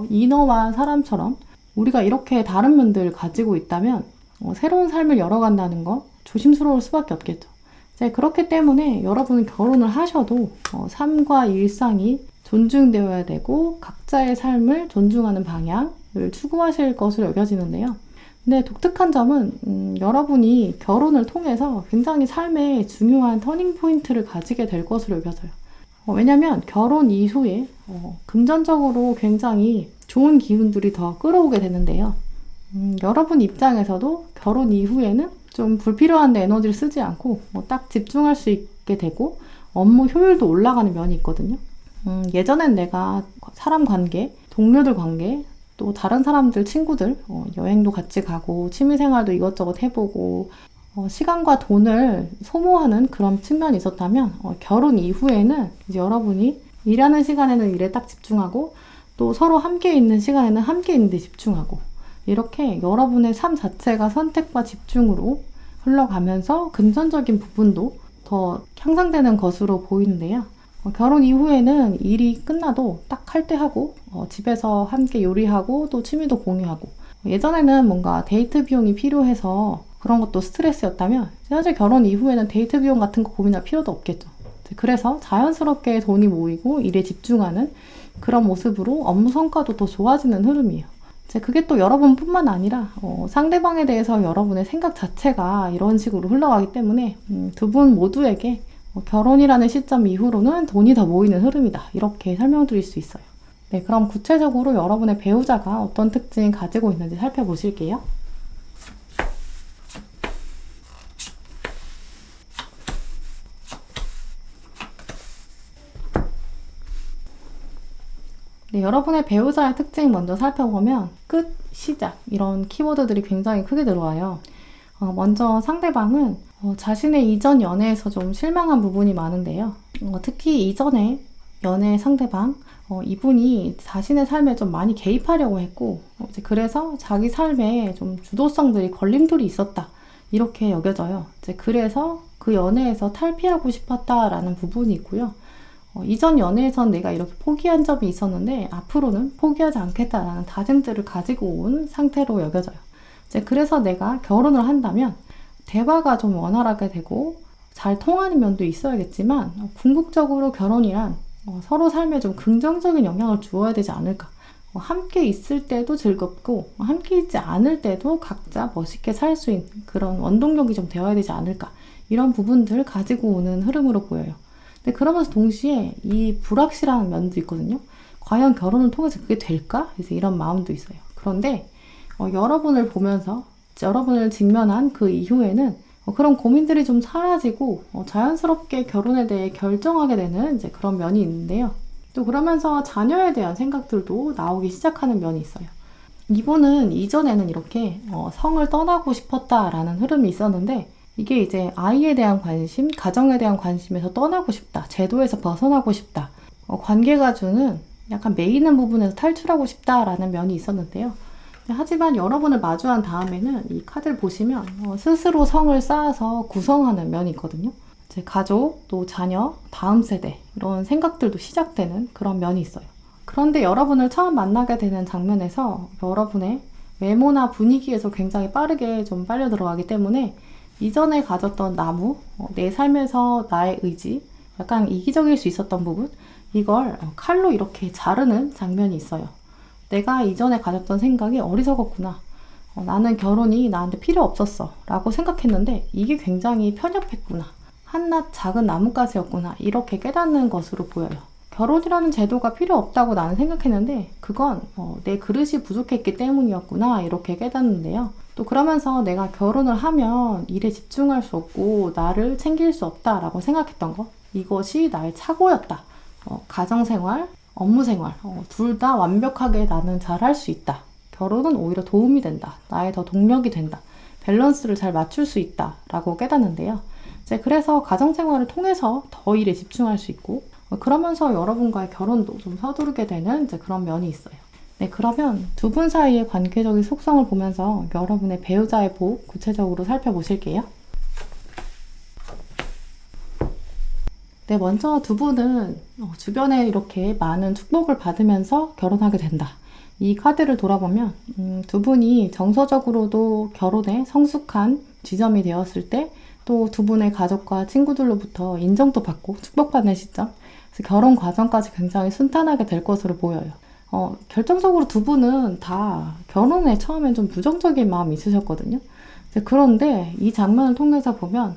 인어와 사람처럼 우리가 이렇게 다른 면들을 가지고 있다면 새로운 삶을 열어간다는 거 조심스러울 수밖에 없겠죠. 그렇기 때문에 여러분은 결혼을 하셔도 삶과 일상이 존중되어야 되고 각자의 삶을 존중하는 방향을 추구하실 것으로 여겨지는데요. 근데 독특한 점은 여러분이 결혼을 통해서 굉장히 삶의 중요한 터닝포인트를 가지게 될 것으로 여겨져요. 왜냐면 결혼 이후에 금전적으로 굉장히 좋은 기운들이 더 끌어오게 되는데요. 여러분 입장에서도 결혼 이후에는 좀 불필요한 데 에너지를 쓰지 않고 딱 집중할 수 있게 되고 업무 효율도 올라가는 면이 있거든요. 예전엔 내가 사람 관계, 동료들 관계, 또 다른 사람들, 친구들, 여행도 같이 가고 취미생활도 이것저것 해보고 시간과 돈을 소모하는 그런 측면이 있었다면 결혼 이후에는 이제 여러분이 일하는 시간에는 일에 딱 집중하고 또 서로 함께 있는 시간에는 함께 있는 데 집중하고, 이렇게 여러분의 삶 자체가 선택과 집중으로 흘러가면서 금전적인 부분도 더 향상되는 것으로 보이는데요. 결혼 이후에는 일이 끝나도 딱 할 때 하고 집에서 함께 요리하고 또 취미도 공유하고, 예전에는 뭔가 데이트 비용이 필요해서 그런 것도 스트레스였다면 사실 결혼 이후에는 데이트 비용 같은 거 고민할 필요도 없겠죠. 그래서 자연스럽게 돈이 모이고 일에 집중하는 그런 모습으로 업무 성과도 더 좋아지는 흐름이에요. 그게 또 여러분뿐만 아니라 상대방에 대해서 여러분의 생각 자체가 이런 식으로 흘러가기 때문에 두 분 모두에게 결혼이라는 시점 이후로는 돈이 더 모이는 흐름이다, 이렇게 설명드릴 수 있어요. 네, 그럼 구체적으로 여러분의 배우자가 어떤 특징을 가지고 있는지 살펴보실게요. 네, 여러분의 배우자의 특징 먼저 살펴보면 끝, 시작, 이런 키워드들이 굉장히 크게 들어와요. 먼저 상대방은 자신의 이전 연애에서 좀 실망한 부분이 많은데요. 특히 이전에 연애 상대방, 이분이 자신의 삶에 좀 많이 개입하려고 했고, 그래서 자기 삶에 좀 주도성들이 걸림돌이 있었다, 이렇게 여겨져요. 그래서 그 연애에서 탈피하고 싶었다라는 부분이 있고요. 이전 연애에선 내가 이렇게 포기한 점이 있었는데 앞으로는 포기하지 않겠다라는 다짐들을 가지고 온 상태로 여겨져요. 그래서 내가 결혼을 한다면 대화가 좀 원활하게 되고 잘 통하는 면도 있어야겠지만 궁극적으로 결혼이란 서로 삶에 좀 긍정적인 영향을 주어야 되지 않을까, 함께 있을 때도 즐겁고 함께 있지 않을 때도 각자 멋있게 살 수 있는 그런 원동력이 좀 되어야 되지 않을까, 이런 부분들을 가지고 오는 흐름으로 보여요. 근데 그러면서 동시에 이 불확실한 면도 있거든요. 과연 결혼을 통해서 그게 될까? 그래서 이런 마음도 있어요. 그런데 여러분을 보면서 여러분을 직면한 그 이후에는 그런 고민들이 좀 사라지고 자연스럽게 결혼에 대해 결정하게 되는 이제 그런 면이 있는데요. 또 그러면서 자녀에 대한 생각들도 나오기 시작하는 면이 있어요. 이분은 이전에는 이렇게 성을 떠나고 싶었다라는 흐름이 있었는데, 이게 이제 아이에 대한 관심, 가정에 대한 관심에서 떠나고 싶다, 제도에서 벗어나고 싶다, 관계가 주는 약간 매이는 부분에서 탈출하고 싶다라는 면이 있었는데요. 하지만 여러분을 마주한 다음에는 이 카드를 보시면 스스로 성을 쌓아서 구성하는 면이 있거든요. 제 가족, 또 자녀, 다음 세대, 이런 생각들도 시작되는 그런 면이 있어요. 그런데 여러분을 처음 만나게 되는 장면에서 여러분의 외모나 분위기에서 굉장히 빠르게 좀 빨려 들어가기 때문에 이전에 가졌던 나무, 내 삶에서 나의 의지, 약간 이기적일 수 있었던 부분, 이걸 칼로 이렇게 자르는 장면이 있어요. 내가 이전에 가졌던 생각이 어리석었구나. 나는 결혼이 나한테 필요 없었어 라고 생각했는데 이게 굉장히 편협했구나. 한낱 작은 나뭇가지였구나. 이렇게 깨닫는 것으로 보여요. 결혼이라는 제도가 필요 없다고 나는 생각했는데 그건 내 그릇이 부족했기 때문이었구나. 이렇게 깨닫는데요. 또 그러면서 내가 결혼을 하면 일에 집중할 수 없고 나를 챙길 수 없다라고 생각했던 거, 이것이 나의 착오였다. 가정생활, 업무생활 둘 다 완벽하게 나는 잘할 수 있다. 결혼은 오히려 도움이 된다. 나의 더 동력이 된다. 밸런스를 잘 맞출 수 있다 라고 깨닫는데요. 이제 그래서 가정생활을 통해서 더 일에 집중할 수 있고 그러면서 여러분과의 결혼도 좀 서두르게 되는 이제 그런 면이 있어요. 네, 그러면 두 분 사이의 관계적인 속성을 보면서 여러분의 배우자의 복 구체적으로 살펴보실게요. 네, 먼저 두 분은 주변에 이렇게 많은 축복을 받으면서 결혼하게 된다. 이 카드를 돌아보면 두 분이 정서적으로도 결혼에 성숙한 지점이 되었을 때, 또 두 분의 가족과 친구들로부터 인정도 받고 축복받는 시점, 그래서 결혼 과정까지 굉장히 순탄하게 될 것으로 보여요. 결정적으로 두 분은 다 결혼에 처음엔 좀 부정적인 마음이 있으셨거든요. 그런데 이 장면을 통해서 보면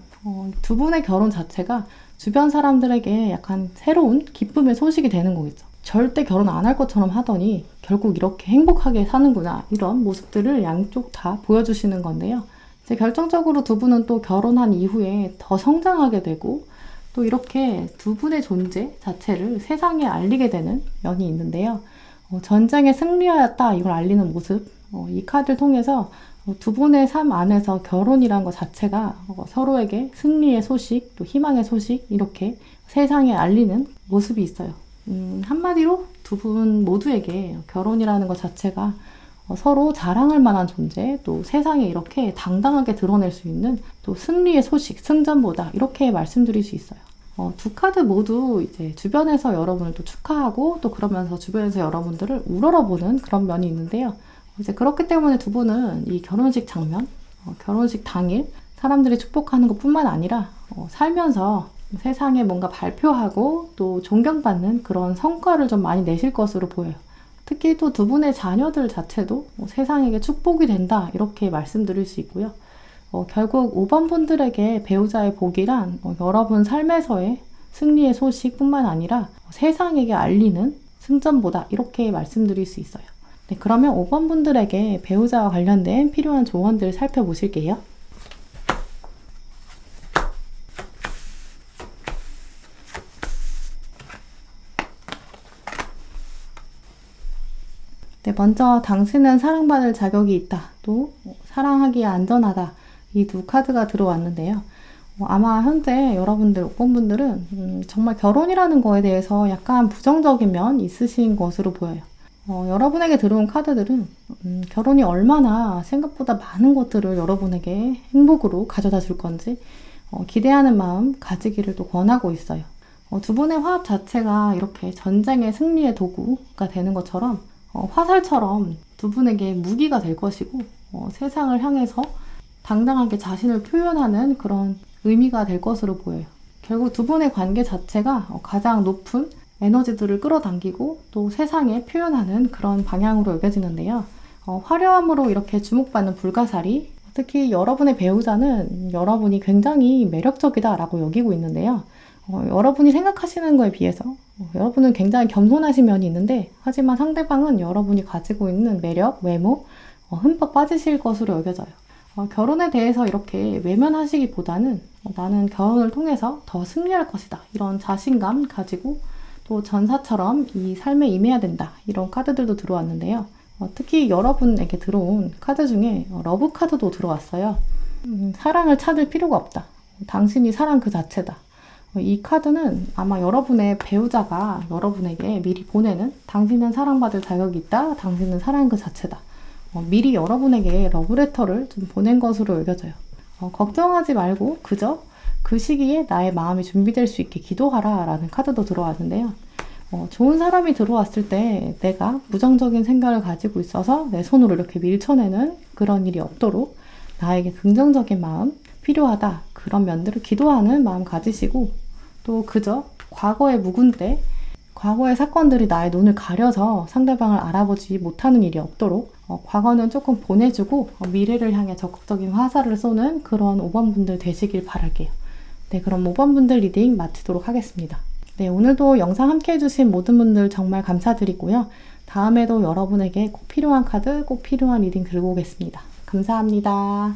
두 분의 결혼 자체가 주변 사람들에게 약간 새로운 기쁨의 소식이 되는 거겠죠. 절대 결혼 안 할 것처럼 하더니 결국 이렇게 행복하게 사는구나, 이런 모습들을 양쪽 다 보여주시는 건데요. 이제 결정적으로 두 분은 또 결혼한 이후에 더 성장하게 되고 또 이렇게 두 분의 존재 자체를 세상에 알리게 되는 면이 있는데요. 전쟁에 승리하였다, 이걸 알리는 모습, 이 카드를 통해서 두 분의 삶 안에서 결혼이란 것 자체가 서로에게 승리의 소식, 또 희망의 소식, 이렇게 세상에 알리는 모습이 있어요. 한마디로 두 분 모두에게 결혼이라는 것 자체가 서로 자랑할 만한 존재, 또 세상에 이렇게 당당하게 드러낼 수 있는 또 승리의 소식, 승전보다, 이렇게 말씀드릴 수 있어요. 두 카드 모두 이제 주변에서 여러분을 또 축하하고 또 그러면서 주변에서 여러분들을 우러러보는 그런 면이 있는데요. 이제 그렇기 때문에 두 분은 이 결혼식 장면, 결혼식 당일 사람들이 축복하는 것뿐만 아니라 살면서 세상에 뭔가 발표하고 또 존경받는 그런 성과를 좀 많이 내실 것으로 보여요. 특히 또 두 분의 자녀들 자체도 세상에게 축복이 된다, 이렇게 말씀드릴 수 있고요. 결국 5번 분들에게 배우자의 복이란 여러분 삶에서의 승리의 소식뿐만 아니라 세상에게 알리는 승전보다, 이렇게 말씀드릴 수 있어요. 네, 그러면 5번 분들에게 배우자와 관련된 필요한 조언들을 살펴보실게요. 네, 먼저 당신은 사랑받을 자격이 있다, 또 사랑하기에 안전하다, 이 두 카드가 들어왔는데요. 아마 현재 여러분들 5번 분들은 정말 결혼이라는 거에 대해서 약간 부정적인 면 있으신 것으로 보여요. 여러분에게 들어온 카드들은 결혼이 얼마나 생각보다 많은 것들을 여러분에게 행복으로 가져다 줄 건지 기대하는 마음 가지기를 또 권하고 있어요. 두 분의 화합 자체가 이렇게 전쟁의 승리의 도구가 되는 것처럼 화살처럼 두 분에게 무기가 될 것이고 세상을 향해서 당당하게 자신을 표현하는 그런 의미가 될 것으로 보여요. 결국 두 분의 관계 자체가 가장 높은 에너지들을 끌어당기고 또 세상에 표현하는 그런 방향으로 여겨지는데요. 화려함으로 이렇게 주목받는 불가사리, 특히 여러분의 배우자는 여러분이 굉장히 매력적이다라고 여기고 있는데요. 여러분이 생각하시는 거에 비해서 여러분은 굉장히 겸손하신 면이 있는데, 하지만 상대방은 여러분이 가지고 있는 매력, 외모, 흠뻑 빠지실 것으로 여겨져요. 결혼에 대해서 이렇게 외면하시기보다는 나는 결혼을 통해서 더 승리할 것이다, 이런 자신감 가지고 또 전사처럼 이 삶에 임해야 된다, 이런 카드들도 들어왔는데요. 특히 여러분에게 들어온 카드 중에 러브 카드도 들어왔어요. 사랑을 찾을 필요가 없다. 당신이 사랑 그 자체다. 이 카드는 아마 여러분의 배우자가 여러분에게 미리 보내는, 당신은 사랑받을 자격이 있다, 당신은 사랑 그 자체다, 미리 여러분에게 러브레터를 좀 보낸 것으로 여겨져요. 걱정하지 말고 그저 그 시기에 나의 마음이 준비될 수 있게 기도하라 라는 카드도 들어왔는데요. 좋은 사람이 들어왔을 때 내가 부정적인 생각을 가지고 있어서 내 손으로 이렇게 밀쳐내는 그런 일이 없도록 나에게 긍정적인 마음 필요하다, 그런 면들을 기도하는 마음 가지시고, 또 그저 과거의 묵은 때, 과거의 사건들이 나의 눈을 가려서 상대방을 알아보지 못하는 일이 없도록 과거는 조금 보내주고 미래를 향해 적극적인 화살을 쏘는 그런 5번 분들 되시길 바랄게요. 네, 그럼 5번 분들 리딩 마치도록 하겠습니다. 네, 오늘도 영상 함께 해주신 모든 분들 정말 감사드리고요. 다음에도 여러분에게 꼭 필요한 카드, 꼭 필요한 리딩 들고 오겠습니다. 감사합니다.